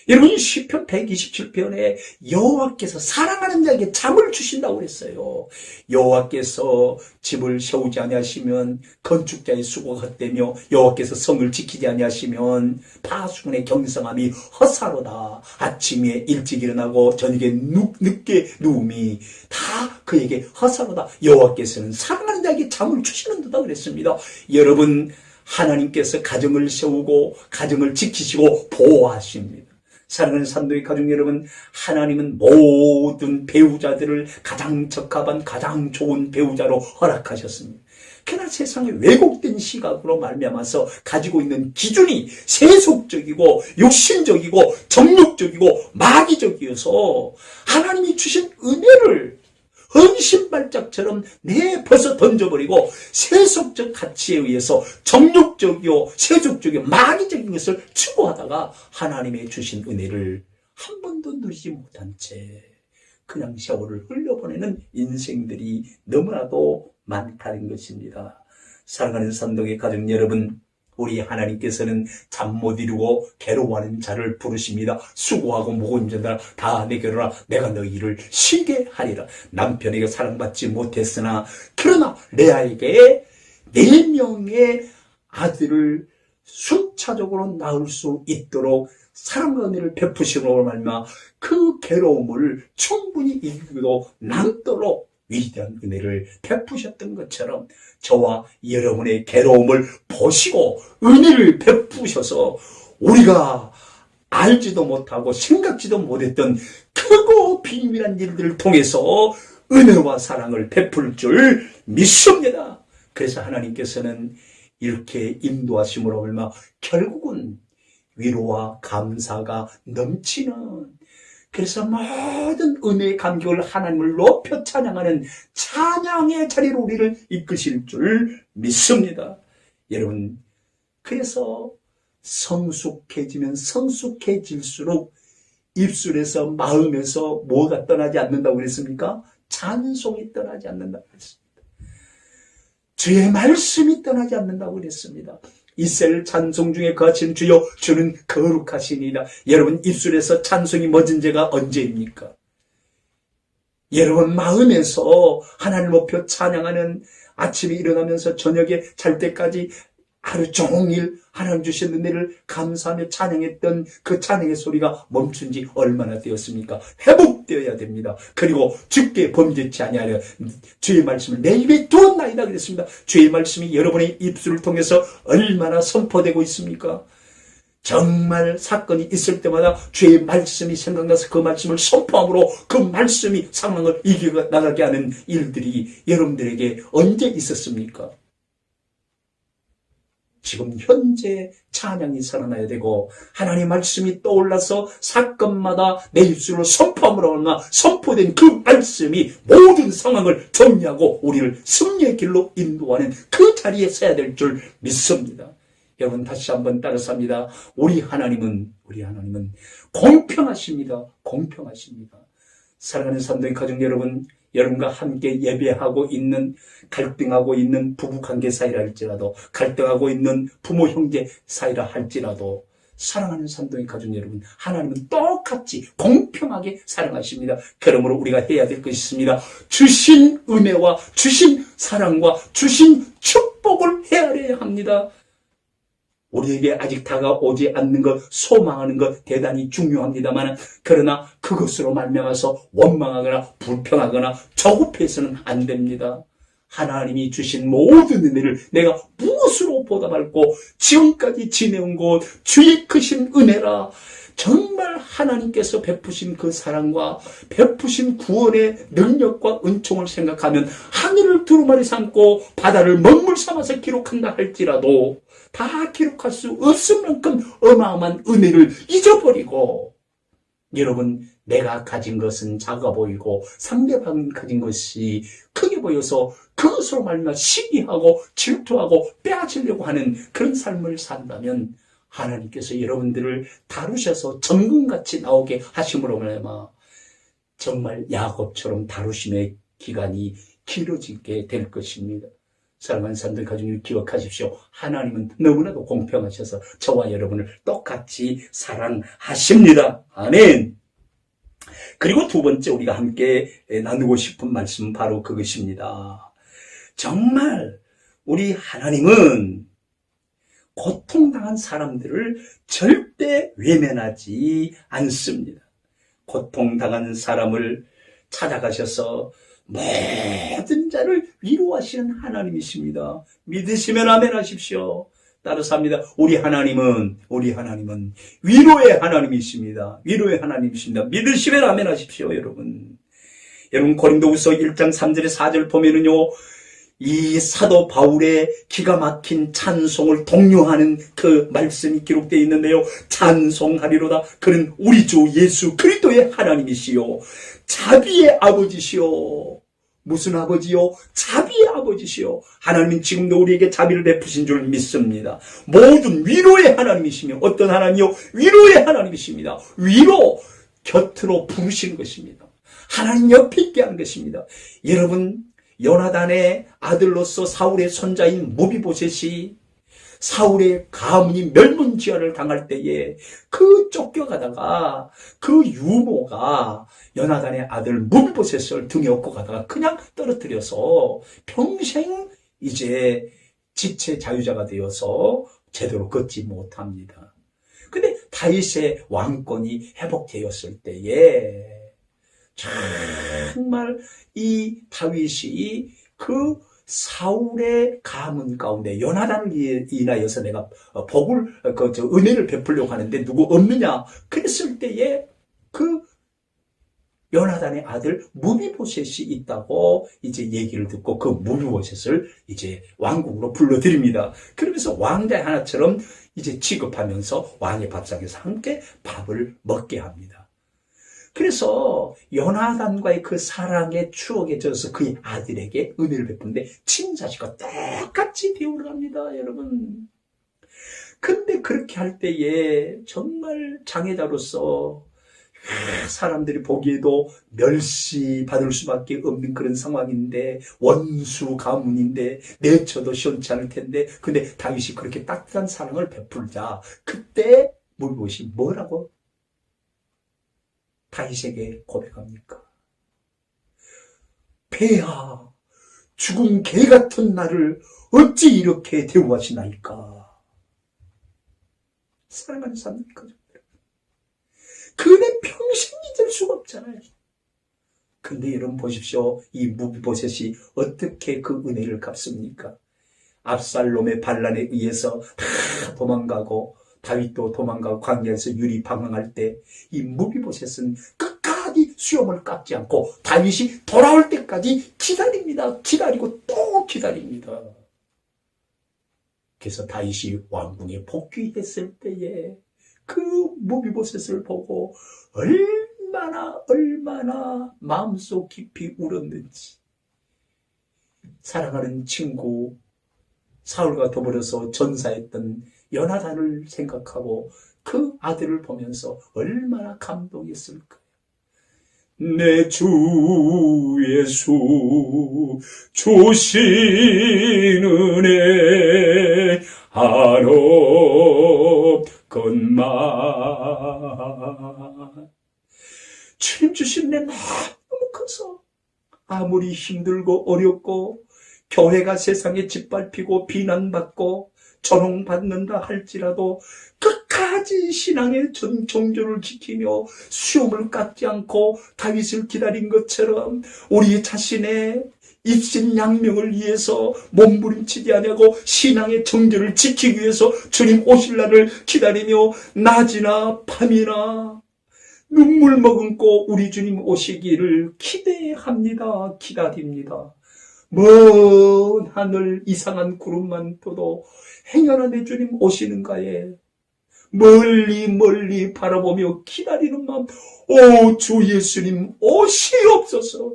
여러분 시편 127편에 여호와께서 사랑하는 자에게 잠을 주신다고 그랬어요. 여호와께서 집을 세우지 아니하시면 건축자의 수고가 헛되며 여호와께서 성을 지키지 아니하시면 파수꾼의 경성함이 헛사로다. 아침에 일찍 일어나고 저녁에 늦게 누움이 다 그에게 헛사로다. 여호와께서는 사랑하는 자에게 잠을 주시는 듯다 그랬습니다. 여러분 하나님께서 가정을 세우고 가정을 지키시고 보호하십니다. 사랑하는 산도의 가족 여러분, 하나님은 모든 배우자들을 가장 적합한 가장 좋은 배우자로 허락하셨습니다. 그러나 세상에 왜곡된 시각으로 말미암아서 가지고 있는 기준이 세속적이고 욕심적이고 정욕적이고 마귀적이어서 하나님이 주신 은혜를 헌신발작처럼 내버려 던져버리고 세속적 가치에 의해서 정욕적이고 세속적이고 마귀적인 것을 추구하다가 하나님의 주신 은혜를 한 번도 누리지 못한 채 그냥 세월을 흘려보내는 인생들이 너무나도 많다는 것입니다. 사랑하는 산동의 가족 여러분, 우리 하나님께서는 잠 못 이루고 괴로워하는 자를 부르십니다. 수고하고 무거운 자들아 다 내게로 오라. 내가 너희를 쉬게 하리라. 남편에게 사랑받지 못했으나 그러나 레아에게 4명의 아들을 순차적으로 낳을 수 있도록 사랑과 은혜를 베푸심으로 말미암아 그 괴로움을 충분히 이기고 남도록 위대한 은혜를 베푸셨던 것처럼 저와 여러분의 괴로움을 보시고 은혜를 베푸셔서 우리가 알지도 못하고 생각지도 못했던 크고 비밀한 일들을 통해서 은혜와 사랑을 베풀 줄 믿습니다. 그래서 하나님께서는 이렇게 인도하심으로 말미암아 결국은 위로와 감사가 넘치는, 그래서 모든 은혜의 감격을 하나님을 높여 찬양하는 찬양의 자리로 우리를 이끄실 줄 믿습니다. 여러분, 그래서 성숙해지면 성숙해질수록 입술에서 마음에서 뭐가 떠나지 않는다고 그랬습니까? 찬송이 떠나지 않는다고 그랬습니다. 주의 말씀이 떠나지 않는다고 그랬습니다. 이스라엘 찬송 중에 거하신 주여 주는 거룩하시니이다. 여러분, 입술에서 찬송이 멎은 제가 언제입니까? 여러분 마음에서 하나님을 높여 찬양하는, 아침에 일어나면서 저녁에 잘 때까지 하루 종일 하나님 주신 은혜를 감사하며 찬양했던 그 찬양의 소리가 멈춘 지 얼마나 되었습니까? 회복되어야 됩니다. 그리고 주께 범죄치 아니하려 주의 말씀을 내 입에 두었나이다 그랬습니다. 주의 말씀이 여러분의 입술을 통해서 얼마나 선포되고 있습니까? 정말 사건이 있을 때마다 주의 말씀이 생각나서 그 말씀을 선포함으로 그 말씀이 상황을 이겨나가게 하는 일들이 여러분들에게 언제 있었습니까? 지금 현재 찬양이 살아나야 되고 하나님의 말씀이 떠올라서 사건마다 내 입술로 선포함으로 하나 선포된 그 말씀이 모든 상황을 정리하고 우리를 승리의 길로 인도하는 그 자리에 서야 될 줄 믿습니다. 여러분 다시 한번 따라서 합니다. 우리 하나님은 공평하십니다. 공평하십니다. 사랑하는 산도의 가족 여러분, 여러분과 함께 예배하고 있는, 갈등하고 있는 부부관계 사이라 할지라도, 갈등하고 있는 부모 형제 사이라 할지라도, 사랑하는 산도의 가족 여러분, 하나님은 똑같이 공평하게 사랑하십니다. 그러므로 우리가 해야 될 것이 있습니다. 주신 은혜와 주신 사랑과 주신 축복을 헤아려야 합니다. 우리에게 아직 다가오지 않는 것, 소망하는 것 대단히 중요합니다만, 그러나 그것으로 말미암아서 원망하거나 불평하거나 조급해서는 안 됩니다. 하나님이 주신 모든 은혜를 내가 무엇으로 보답할고 지금까지 지내온 것 주의 크신 은혜라. 정말 하나님께서 베푸신 그 사랑과 베푸신 구원의 능력과 은총을 생각하면 하늘을 두루마리 삼고 바다를 먹물 삼아서 기록한다 할지라도 다 기록할 수 없을 만큼 어마어마한 은혜를 잊어버리고, 여러분, 내가 가진 것은 작아 보이고 상대방이 가진 것이 크게 보여서 그것으로 말미암아 시기하고 질투하고 빼앗으려고 하는 그런 삶을 산다면 하나님께서 여러분들을 다루셔서 정금같이 나오게 하심으로 말미암아 정말 야곱처럼 다루심의 기간이 길어지게 될 것입니다. 사랑하는 사람들 가족님 기억하십시오. 하나님은 너무나도 공평하셔서 저와 여러분을 똑같이 사랑하십니다. 아멘. 그리고 두 번째 우리가 함께 나누고 싶은 말씀은 바로 그것입니다. 정말 우리 하나님은 고통당한 사람들을 절대 외면하지 않습니다. 고통당한 사람을 찾아가셔서 모든 자를 위로하시는 하나님이십니다. 믿으시면 아멘 하십시오. 따라서 합니다. 우리 하나님은 위로의 하나님이십니다. 위로의 하나님이십니다. 믿으시면 아멘 하십시오, 여러분. 여러분, 고린도후서 1장 3절에 4절 보면은요, 이 사도 바울의 기가 막힌 찬송을 독려하는 그 말씀이 기록되어 있는데요. 찬송하리로다. 그는 우리 주 예수 그리스도의 하나님이시요, 자비의 아버지시요. 무슨 아버지요? 자비의 아버지시요. 하나님은 지금도 우리에게 자비를 베푸신 줄 믿습니다. 모든 위로의 하나님이시며, 어떤 하나님이요? 위로의 하나님이십니다. 위로, 곁으로 부르시는 것입니다. 하나님 옆에 있게 하는 것입니다. 여러분, 요나단의 아들로서 사울의 손자인 무비보셋이 사울의 가문이 멸문지화를 당할 때에 그 쫓겨가다가 그 유모가 요나단의 아들 무비보셋을 등에 업고 가다가 그냥 떨어뜨려서 평생 이제 지체 자유자가 되어서 제대로 걷지 못합니다. 근데 다윗의 왕권이 회복되었을 때에 정말 이 다윗이 그 사울의 가문 가운데 요나단을 인하여서 내가 복을, 은혜를 베풀려고 하는데 누구 없느냐? 그랬을 때에 그 요나단의 아들 무비보셋이 있다고 이제 얘기를 듣고 그 무비보셋을 이제 왕궁으로 불러들입니다. 그러면서 왕자 하나처럼 이제 취급하면서 왕의 밥상에서 함께 밥을 먹게 합니다. 그래서 요나단과의 그 사랑의 추억에 젖어서 그의 아들에게 은혜를 베푸는데 친자식과 똑같이 되어갑니다, 여러분. 근데 그렇게 할 때에 정말 장애자로서 사람들이 보기에도 멸시받을 수밖에 없는 그런 상황인데, 원수 가문인데 내쳐도 시원치 않을 텐데, 근데 다윗이 그렇게 따뜻한 사랑을 베풀자 그때 무비보셋이 뭐라고 다윗에게 고백합니까? 폐하, 죽은 개 같은 나를 어찌 이렇게 대우하시나이까? 사랑하는 사람들이 거죠. 그는 평생 잊을 수가 없잖아요. 근데 여러분 보십시오. 이 무비보셋이 어떻게 그 은혜를 갚습니까? 압살롬의 반란에 의해서 다 도망가고 다윗도 도망가고 광야에서 유리 방황할 때 이 무비보셋은 끝까지 수염을 깎지 않고 다윗이 돌아올 때까지 기다립니다. 기다리고 또 기다립니다. 그래서 다윗이 왕궁에 복귀했을 때에 그 무비보셋을 보고 얼마나 마음속 깊이 울었는지. 사랑하는 친구 사울과 더불어서 전사했던 요나단을 생각하고 그 아들을 보면서 얼마나 감동했을까요? 내 주 예수 주신 은혜 한없건만. 주님 주신 은혜 너무 커서 아무리 힘들고 어렵고 교회가 세상에 짓밟히고 비난받고 조롱받는다 할지라도 끝까지 신앙의 정조를 지키며 수염을 깎지 않고 다윗을 기다린 것처럼 우리 자신의 입신양명을 위해서 몸부림치지 아니하고 신앙의 정조를 지키기 위해서 주님 오실 날을 기다리며 낮이나 밤이나 눈물 머금고 우리 주님 오시기를 기대합니다. 기다립니다. 먼 하늘 이상한 구름만 떠도 행여나 내 주님 오시는가에 멀리 바라보며 기다리는 마음, 오 주 예수님 오시옵소서.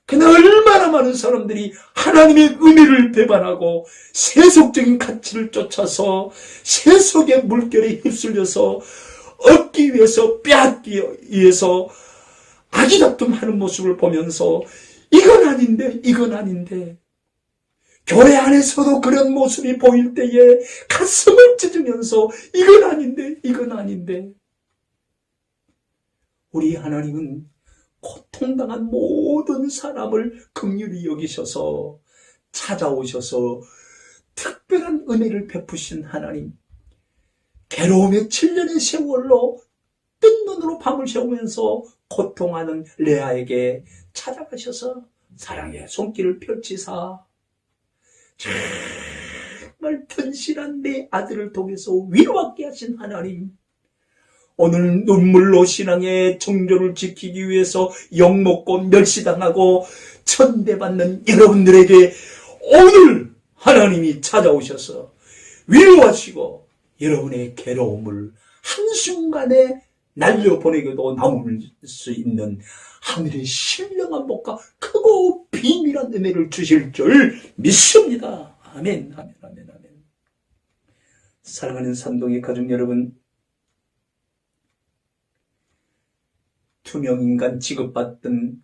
그날 얼마나 많은 사람들이 하나님의 은혜를 배반하고 세속적인 가치를 쫓아서 세속의 물결에 휩쓸려서 얻기 위해서 빼앗기 위해서 아기다툼하는 모습을 보면서 이건 아닌데 교회 안에서도 그런 모습이 보일 때에 가슴을 찢으면서 이건 아닌데 우리 하나님은 고통당한 모든 사람을 긍휼히 여기셔서 찾아오셔서 특별한 은혜를 베푸신 하나님, 괴로움의 7년의 세월로 뜬 눈으로 밤을 새우면서 고통하는 레아에게 찾아가셔서 사랑의 손길을 펼치사 정말 튼실한 내 아들을 통해서 위로받게 하신 하나님, 오늘 눈물로 신앙의 정조를 지키기 위해서 욕먹고 멸시당하고 천대받는 여러분들에게 오늘 하나님이 찾아오셔서 위로하시고 여러분의 괴로움을 한순간에 날려보내고도 남을 수 있는 하늘의 신령한 복과 크고 비밀한 은혜를 주실 줄 믿습니다. 아멘, 아멘, 아멘, 아멘. 사랑하는 삼동의 가족 여러분, 투명인간 취급받던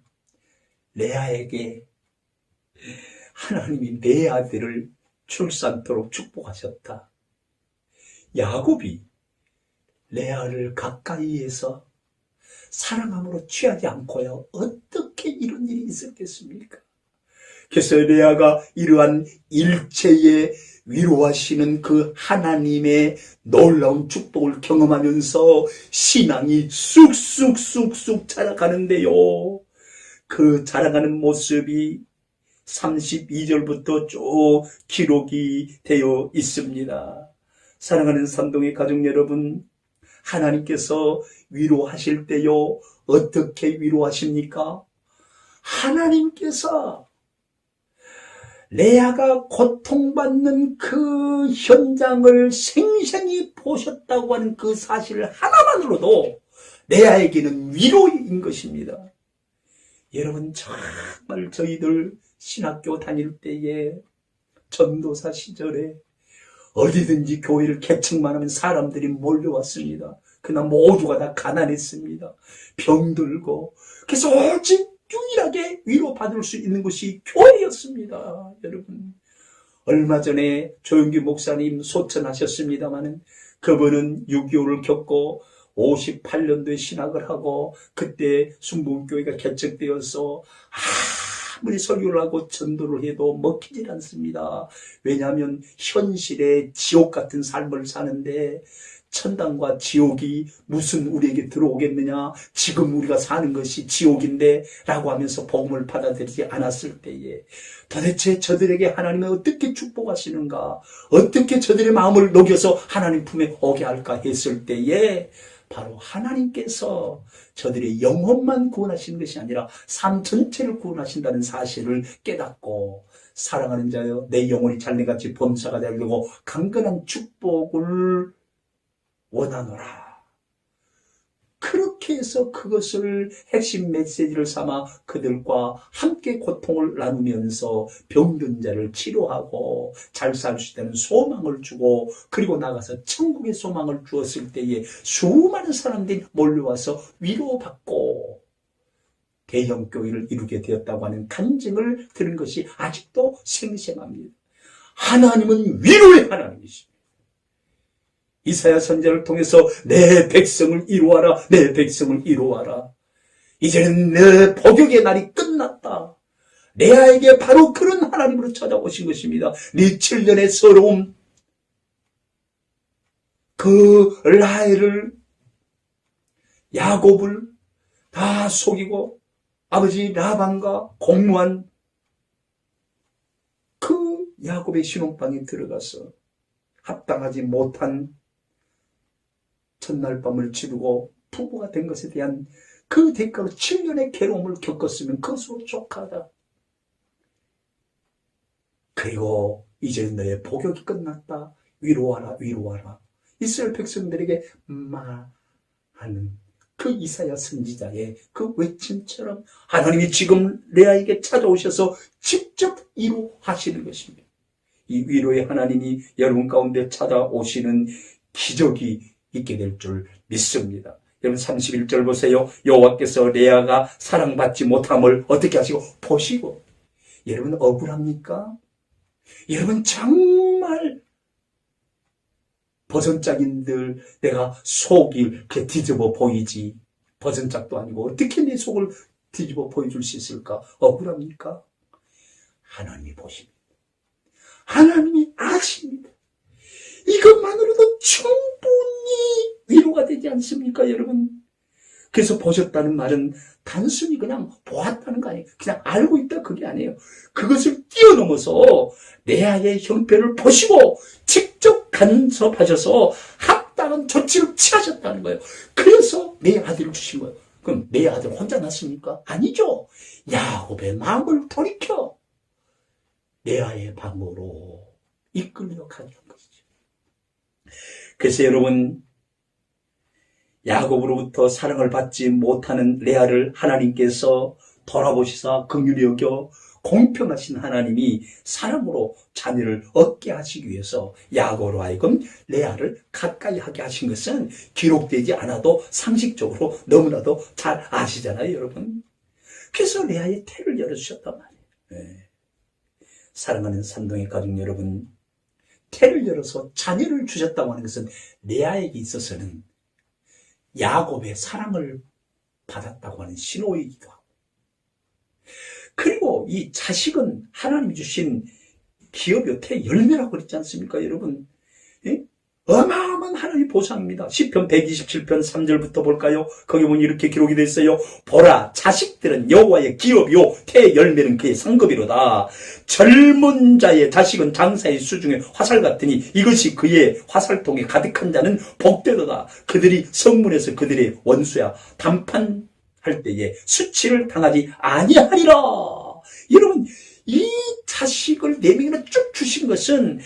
레아에게 하나님이 내 아들을 출산토록 축복하셨다. 야곱이 레아를 가까이에서 사랑함으로 취하지 않고요, 어떻게 이런 일이 있었겠습니까? 그래서 레아가 이러한 일체의 위로하시는 그 하나님의 놀라운 축복을 경험하면서 신앙이 쑥쑥쑥쑥 자라가는데요, 그 자라가는 모습이 32절부터 쭉 기록이 되어 있습니다. 사랑하는 삼동의 가족 여러분, 하나님께서 위로하실 때요, 어떻게 위로하십니까? 하나님께서 레아가 고통받는 그 현장을 생생히 보셨다고 하는 그 사실 하나만으로도 레아에게는 위로인 것입니다. 여러분, 정말 저희들 신학교 다닐 때에 전도사 시절에 어디든지 교회를 개척만 하면 사람들이 몰려왔습니다. 그러나 모두가 다 가난했습니다. 병들고. 그래서 오직 유일하게 위로받을 수 있는 것이 교회였습니다. 여러분, 얼마 전에 조영기 목사님 소천하셨습니다마는 그분은 6.25를 겪고 58년도에 신학을 하고 그때 순복음교회가 개척되어서 아무리 설교를 하고 전도를 해도 먹히질 않습니다. 왜냐하면 현실의 지옥 같은 삶을 사는데 천당과 지옥이 무슨 우리에게 들어오겠느냐, 지금 우리가 사는 것이 지옥인데 라고 하면서 복음을 받아들이지 않았을 때에 도대체 저들에게 하나님은 어떻게 축복하시는가, 어떻게 저들의 마음을 녹여서 하나님 품에 오게 할까 했을 때에 바로 하나님께서 저들의 영혼만 구원하시는 것이 아니라 삶 전체를 구원하신다는 사실을 깨닫고, 사랑하는 자여, 내 영혼이 잘내같이 범사가 되려고 강건한 축복을 원하노라. 그렇게 해서 그것을 핵심 메시지를 삼아 그들과 함께 고통을 나누면서 병든 자를 치료하고 잘 살 수 있다는 소망을 주고, 그리고 나가서 천국의 소망을 주었을 때에 수많은 사람들이 몰려와서 위로받고 대형교회를 이루게 되었다고 하는 간증을 들은 것이 아직도 생생합니다. 하나님은 위로의 하나님이십니다. 이사야 선지자를 통해서 내 백성을 이루어라, 내 백성을 이루어라. 이제는 내 복역의 날이 끝났다. 레아에게 바로 그런 하나님으로 찾아오신 것입니다. 네 7년의 서러움, 그 라헬을, 야곱을 다 속이고 아버지 라반과 공무한 그 야곱의 신혼방에 들어가서 합당하지 못한 첫날 밤을 지르고 부부가 된 것에 대한 그 대가로 7년의 괴로움을 겪었으면 그것으로 족하다. 그리고 이제 너의 복역이 끝났다. 위로하라, 위로하라. 이스라엘 백성들에게 말하는 그 이사야 선지자의 그 외침처럼 하나님이 지금 레아에게 찾아오셔서 직접 위로하시는 것입니다. 이 위로의 하나님이 여러분 가운데 찾아오시는 기적이 있게 될 줄 믿습니다. 여러분 31절 보세요. 여호와께서 레아가 사랑받지 못함을 어떻게 하시고 보시고. 여러분 억울합니까? 여러분 정말 버선짝인들 내가 속이 이렇게 뒤집어 보이지, 버선짝도 아니고 어떻게 내 속을 뒤집어 보여줄 수 있을까? 억울합니까? 하나님이 보십니다. 하나님이 아십니다. 이것만으로도 충분히 위로가 되지 않습니까, 여러분? 그래서 보셨다는 말은 단순히 그냥 보았다는 거 아니에요. 그냥 알고 있다 그게 아니에요. 그것을 뛰어넘어서 레아의 형편을 보시고 직접 간섭하셔서 합당한 조치를 취하셨다는 거예요. 그래서 내 아들을 주신 거예요. 그럼 내 아들 혼자 낳습니까? 아니죠. 야곱의 마음을 돌이켜 레아의 방으로 이끌려 가는 것이죠. 그래서 여러분, 야곱으로부터 사랑을 받지 못하는 레아를 하나님께서 돌아보시사 긍휼히 여겨 공평하신 하나님이 사랑으로 자녀를 얻게 하시기 위해서 야곱으로 하여금 레아를 가까이 하게 하신 것은 기록되지 않아도 상식적으로 너무나도 잘 아시잖아요, 여러분. 그래서 레아의 태를 열어주셨단 말이에요. 네. 사랑하는 산동의 가족 여러분, 태를 열어서 자녀를 주셨다고 하는 것은 레아에게 있어서는 야곱의 사랑을 받았다고 하는 신호이기도 하고, 그리고 이 자식은 하나님이 주신 기업의 태 열매라고 그랬지 않습니까, 여러분? 예? 어마어마한 하나님의 보상입니다. 시편 127편 3절부터 볼까요? 거기 보면 이렇게 기록이 되어 있어요. 보라, 자식들은 여호와의 기업이요 태 열매는 그의 상급이로다. 젊은 자의 자식은 장사의 수중에 화살 같으니 이것이 그의 화살통에 가득한 자는 복되도다. 그들이 성문에서 그들의 원수야 담판할 때에 수치를 당하지 아니하리라. 여러분, 이 자식을 네 명이나 쭉 주신 것은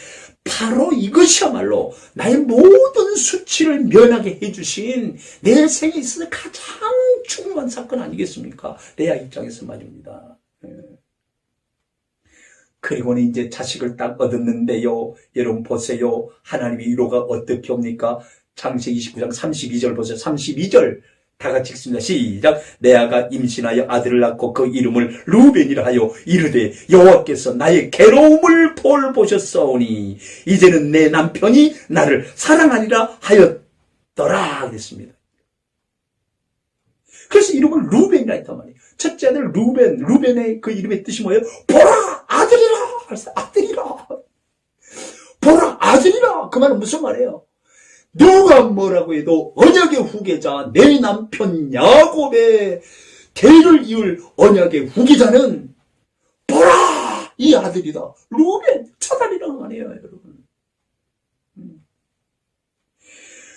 바로 이것이야말로 나의 모든 수치를 면하게 해주신 내 생에 있어서 가장 중요한 사건 아니겠습니까? 레아 입장에서 말입니다. 그리고는 이제 자식을 딱 얻었는데요. 여러분 보세요. 하나님의 위로가 어떻게 옵니까? 창세기 29장 32절 보세요. 32절 다 같이 읽습니다. 시작. 레아가 임신하여 아들을 낳고 그 이름을 루벤이라 하여 이르되 여호와께서 나의 괴로움을 돌보셨사오니 이제는 내 남편이 나를 사랑하리라 하였더라 그랬습니다. 그래서 이름을 루벤이라 했단 말이에요. 첫째 아들 루벤, 루벤의 그 이름의 뜻이 뭐예요? 보라 아들이라. 아들이라. 보라 아들이라. 그 말은 무슨 말이에요? 누가 뭐라고 해도 언약의 후계자 내 남편 야곱의 대를 이을 언약의 후계자는 보라 이 아들이다. 루벤 첫아들이라는 말이에요, 여러분.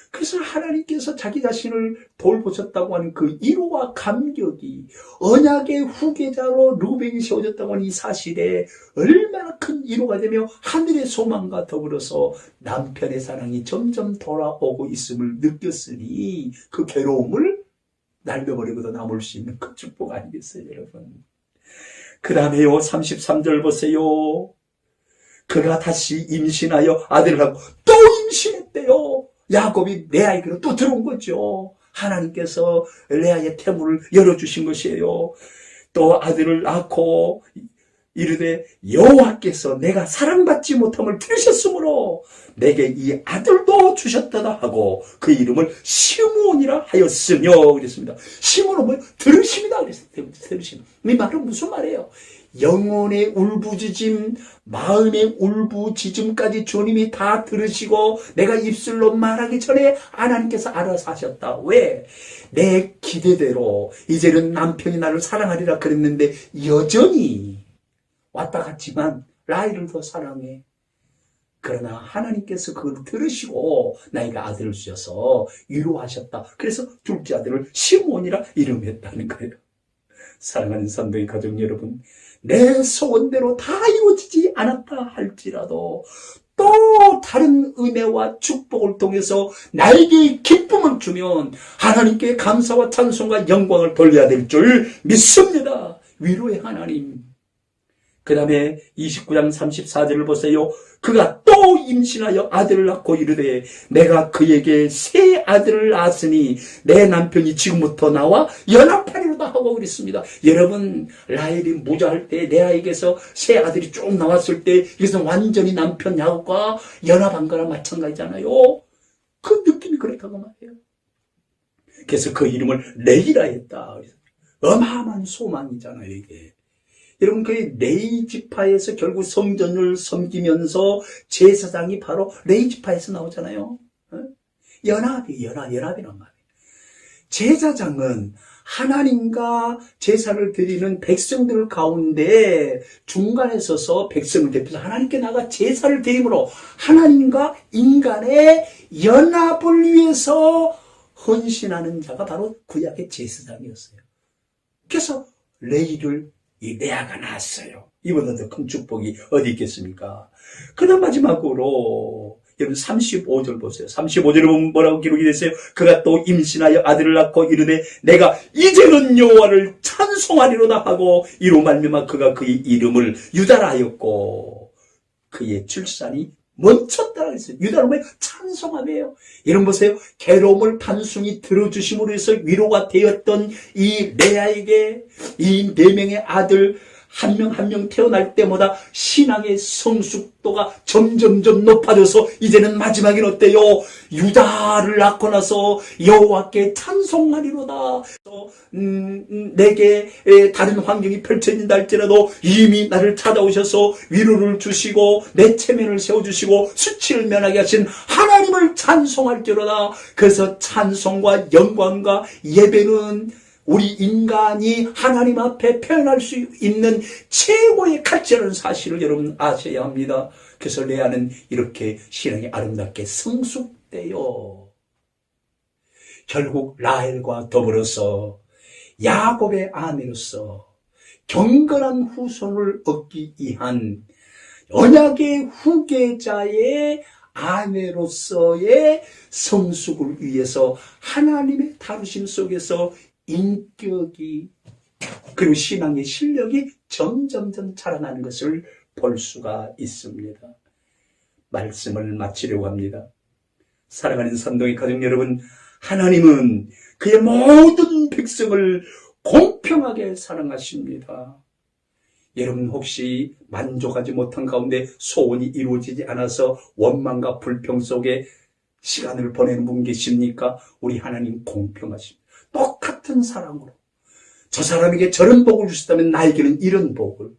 그래서 하나님께서 자기 자신을 돌보셨다고 하는 그 위로와 감격이 언약의 후계자로 루벤이 세워졌다고 하는 이 사실에 얼마나 큰 위로가 되며 하늘의 소망과 더불어서 남편의 사랑이 점점 돌아오고 있음을 느꼈으니 그 괴로움을 날려버리고도 남을 수 있는 그 축복 아니겠어요, 여러분. 그 다음에요, 33절 보세요. 그가 다시 임신하여 아들을 낳고 또 임신했대요. 야곱이 레아에게로 또 들어온 거죠. 하나님께서 레아의 태물을 열어주신 것이에요. 또 아들을 낳고 이르되 여호와께서 내가 사랑받지 못함을 들으셨으므로 내게 이 아들도 주셨다다 하고 그 이름을 시므온이라 하였으며 그랬습니다. 시므온은 뭐예요? 들으심이다 그랬어요. 들으심. 이 말은 무슨 말이에요? 영혼의 울부짖음, 마음의 울부짖음까지 주님이 다 들으시고 내가 입술로 말하기 전에 하나님께서 알아서 하셨다. 왜? 내 기대대로 이제는 남편이 나를 사랑하리라 그랬는데 여전히 왔다 갔지만 라헬을 더 사랑해. 그러나 하나님께서 그걸 들으시고 나에게 아들을 주셔서 위로하셨다. 그래서 둘째 아들을 시므온이라 이름했다는 거예요. 사랑하는 산도의 가족 여러분, 내 소원대로 다 이루어지지 않았다 할지라도 또 다른 은혜와 축복을 통해서 나에게 기쁨을 주면 하나님께 감사와 찬송과 영광을 돌려야 될 줄 믿습니다. 위로의 하나님. 그 다음에 29장 34절을 보세요. 그가 또 임신하여 아들을 낳고 이르되 내가 그에게 새 아들을 낳았으니 내 남편이 지금부터 나와 연합하리로다 하고 그랬습니다. 여러분, 라헬이 무자할 때 레아에게서 새 아들이 쭉 나왔을 때 이것은 완전히 남편 야곱과 연합한 거랑 마찬가지잖아요. 그 느낌이 그렇다고 말해요. 그래서 그 이름을 레이라 했다. 어마어마한 소망이잖아요, 이게. 여러분, 그 레위 지파에서 결국 성전을 섬기면서 제사장이 바로 레위 지파에서 나오잖아요. 연합이란 말이에요. 제사장은 하나님과 제사를 드리는 백성들 가운데 중간에 서서 백성을 대표해서 하나님께 나가 제사를 드림으로 하나님과 인간의 연합을 위해서 헌신하는 자가 바로 구약의 제사장이었어요. 그래서 레이를 이 레아가 낳았어요. 이보다 더 큰 축복이 어디 있겠습니까? 그다음 마지막으로 여러분 35절 보세요. 35절에 보면 뭐라고 기록이 됐어요? 그가 또 임신하여 아들을 낳고 이르되 내가 이제는 여호와를 찬송하리로다 하고 이로 말미암아 그가 그의 이름을 유다라 하였고 그의 출산이 멈췄다고 했어요. 유다는 뭐예요? 찬송함이에요. 여러분 보세요. 괴로움을 단순히 들어주심으로 해서 위로가 되었던 이 레아에게 이 4명의 아들 한 명 한 명 태어날 때마다 신앙의 성숙도가 점점점 높아져서 이제는 마지막엔 어때요? 유다를 낳고 나서 여호와께 찬송하리로다. 내게 다른 환경이 펼쳐진다 할지라도 이미 나를 찾아오셔서 위로를 주시고 내 체면을 세워주시고 수치를 면하게 하신 하나님을 찬송할지로다. 그래서 찬송과 영광과 예배는 우리 인간이 하나님 앞에 표현할 수 있는 최고의 가치라는 사실을 여러분 아셔야 합니다. 그래서 레아는 이렇게 신앙이 아름답게 성숙돼요. 결국 라헬과 더불어서 야곱의 아내로서 경건한 후손을 얻기 위한 언약의 후계자의 아내로서의 성숙을 위해서 하나님의 다루심 속에서 인격이 그리고 신앙의 실력이 점점점 자라나는 것을 볼 수가 있습니다. 말씀을 마치려고 합니다. 사랑하는 산동의 가족 여러분, 하나님은 그의 모든 백성을 공평하게 사랑하십니다. 여러분 혹시 만족하지 못한 가운데 소원이 이루어지지 않아서 원망과 불평 속에 시간을 보내는 분 계십니까? 우리 하나님 공평하십니다. 똑같은 사랑으로 저 사람에게 저런 복을 주셨다면 나에게는 이런 복을,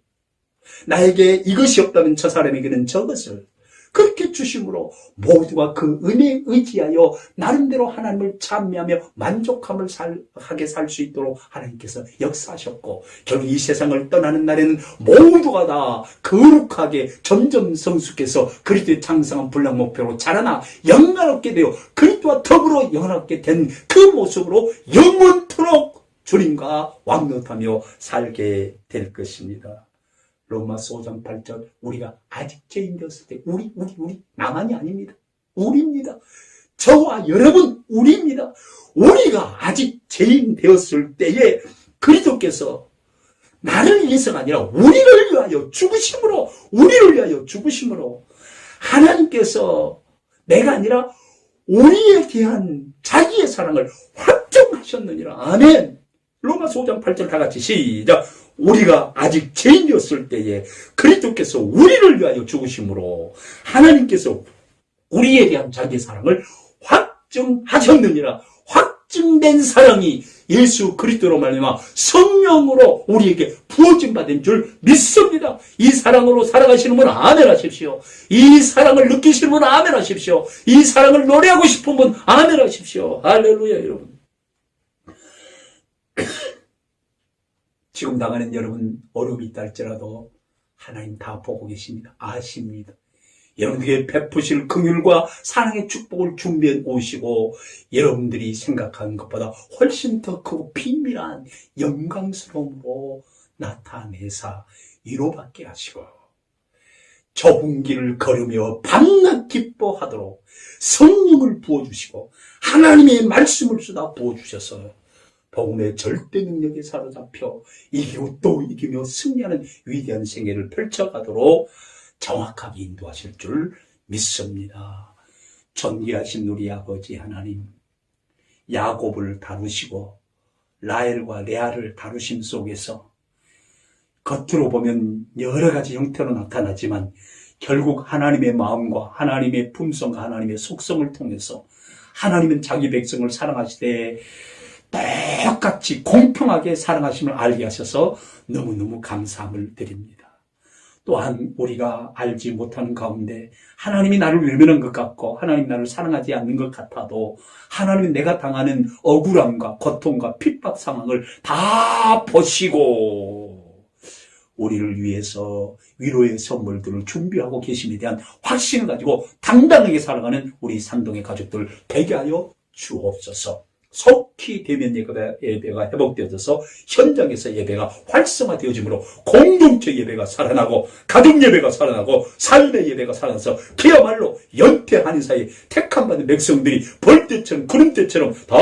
나에게 이것이 없다면 저 사람에게는 저것을 그렇게 주심으로 모두가 그 은혜에 의지하여 나름대로 하나님을 찬미하며 만족하게 살 수 있도록 하나님께서 역사하셨고 결국 이 세상을 떠나는 날에는 모두가 다 거룩하게 점점 성숙해서 그리스도의 장성한 분량 목표로 자라나 영광롭게 되어 그리스도와 더불어 영원하게 된 그 모습으로 영원토록 주님과 왕노하며 살게 될 것입니다. 로마서 5장 8절 우리가 아직 죄인 되었을 때 우리 나만이 아닙니다. 우리입니다. 저와 여러분 우리입니다. 우리가 아직 죄인 되었을 때에 그리스도께서 나를 위해서가 아니라 우리를 위하여 죽으심으로 하나님께서 내가 아니라 우리에 대한 자기의 사랑을 확정하셨느니라. 아멘. 로마서 5장 8절 다 같이 시작. 우리가 아직 죄인이었을 때에 그리스도께서 우리를 위하여 죽으심으로 하나님께서 우리에 대한 자기의 사랑을 확증하셨느니라. 확증된 사랑이 예수 그리스도로 말미암아 성령으로 우리에게 부어진 받은 줄 믿습니다. 이 사랑으로 살아가시는 분 아멘 하십시오. 이 사랑을 느끼시는 분 아멘 하십시오. 이 사랑을 노래하고 싶은 분 아멘 하십시오. 할렐루야. 여러분, 지금 당하는 여러분 어려움이 있다 할지라도 하나님 다 보고 계십니다. 아십니다. 여러분에게 베푸실 긍휼과 사랑의 축복을 준비해 오시고 여러분들이 생각하는 것보다 훨씬 더 크고 비밀한 영광스러움으로 나타내사 위로받게 하시고 좁은 길을 걸으며 밤낮 기뻐하도록 성령을 부어주시고 하나님의 말씀을 쏟아 부어주셔서 복음의 절대 능력에 사로잡혀 이기고 또 이기며 승리하는 위대한 생애를 펼쳐가도록 정확하게 인도하실 줄 믿습니다. 존귀하신 우리 아버지 하나님, 야곱을 다루시고 라헬과 레아를 다루심 속에서 겉으로 보면 여러 가지 형태로 나타나지만 결국 하나님의 마음과 하나님의 품성과 하나님의 속성을 통해서 하나님은 자기 백성을 사랑하시되 똑같이 공평하게 사랑하심을 알게 하셔서 너무너무 감사함을 드립니다. 또한 우리가 알지 못하는 가운데 하나님이 나를 외면한 것 같고 하나님 나를 사랑하지 않는 것 같아도 하나님이 내가 당하는 억울함과 고통과 핍박 상황을 다 보시고 우리를 위해서 위로의 선물들을 준비하고 계심에 대한 확신을 가지고 당당하게 살아가는 우리 산동의 가족들 되게 하여 주옵소서. 속히 대면 예배가 회복되어져서 현장에서 예배가 활성화되어지므로 공동체 예배가 살아나고 가족 예배가 살아나고 삶의 예배가 살아나서 그야말로 연태하는 사이에 택함받은 백성들이 벌떼처럼 구름대처럼 다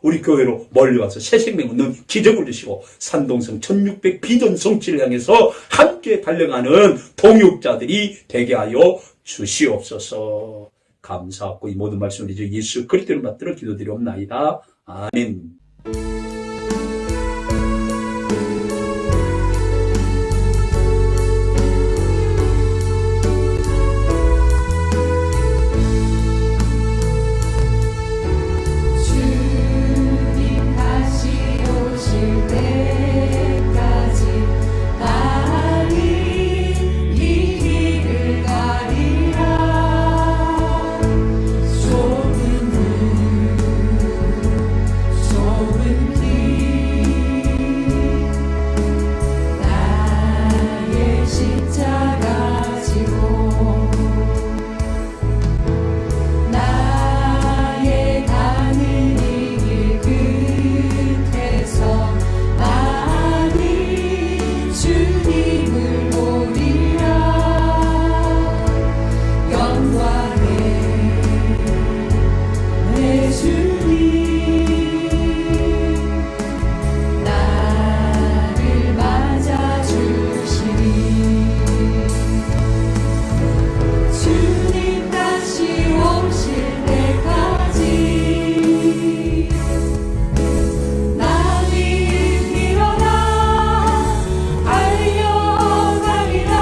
우리 교회로 몰려와서 새 생명 얻는 기적을 주시고 산동성 1600 비전 성취를 향해서 함께 달려가는 동역자들이 되게 하여 주시옵소서. 감사하고 이 모든 말씀을 이제 예수 그리스도를 받들어 기도드리옵나이다. 아멘. 주님 다시 오실 때까지 나는 이 길을 가리라. 좁은 길 나의 십자가 지고 나의 가는 이 길 끝에서 나는 주님을 보리라. 영광의 내 주님 나를 맞아주시리. 주님 다시 오실 때까지 나는 일어나 달려가리라.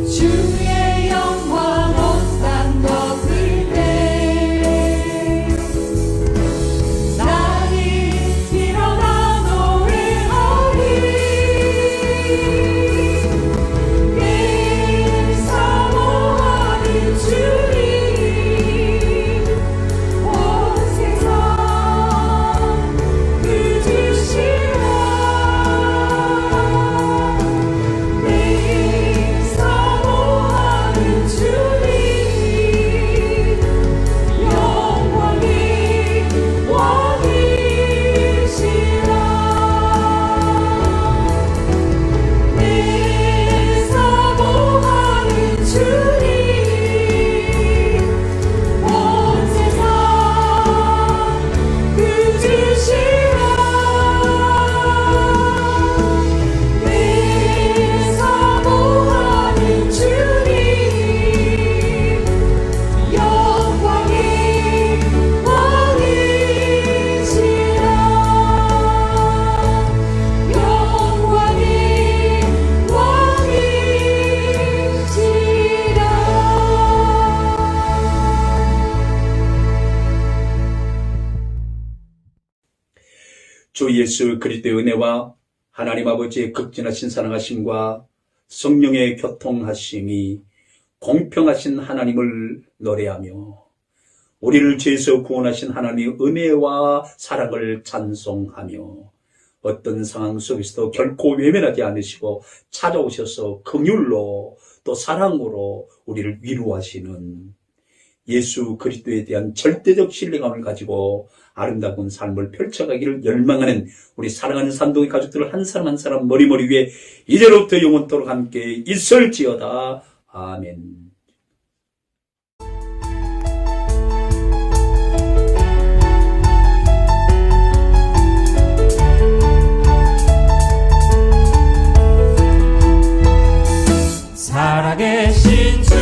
주의 영광 온 땅 덮을 때 나는 일어나 노래하리. 내 사모하는 주님 온 세상 그주시라. 내 사모하는 주님 영광의 왕이시라. 내 사모하는 주님 온 세상 그주시라. 내 사모하는 주님 영광의 왕이시라. 영광의 왕이시라. 주 예수 그리스도의 은혜와 하나님 아버지의 극진하신 사랑하심과 성령의 교통하심이 공평하신 하나님을 노래하며 우리를 죄에서 구원하신 하나님의 은혜와 사랑을 찬송하며 어떤 상황 속에서도 결코 외면하지 않으시고 찾아오셔서 긍휼로 또 사랑으로 우리를 위로하시는 예수 그리스도에 대한 절대적 신뢰감을 가지고 아름다운 삶을 펼쳐가기를 열망하는 우리 사랑하는 산동의 가족들 한 사람 한 사람 머리머리 위에 이제로부터 영원토록 함께 있을지어다. 아멘. 살아계신 주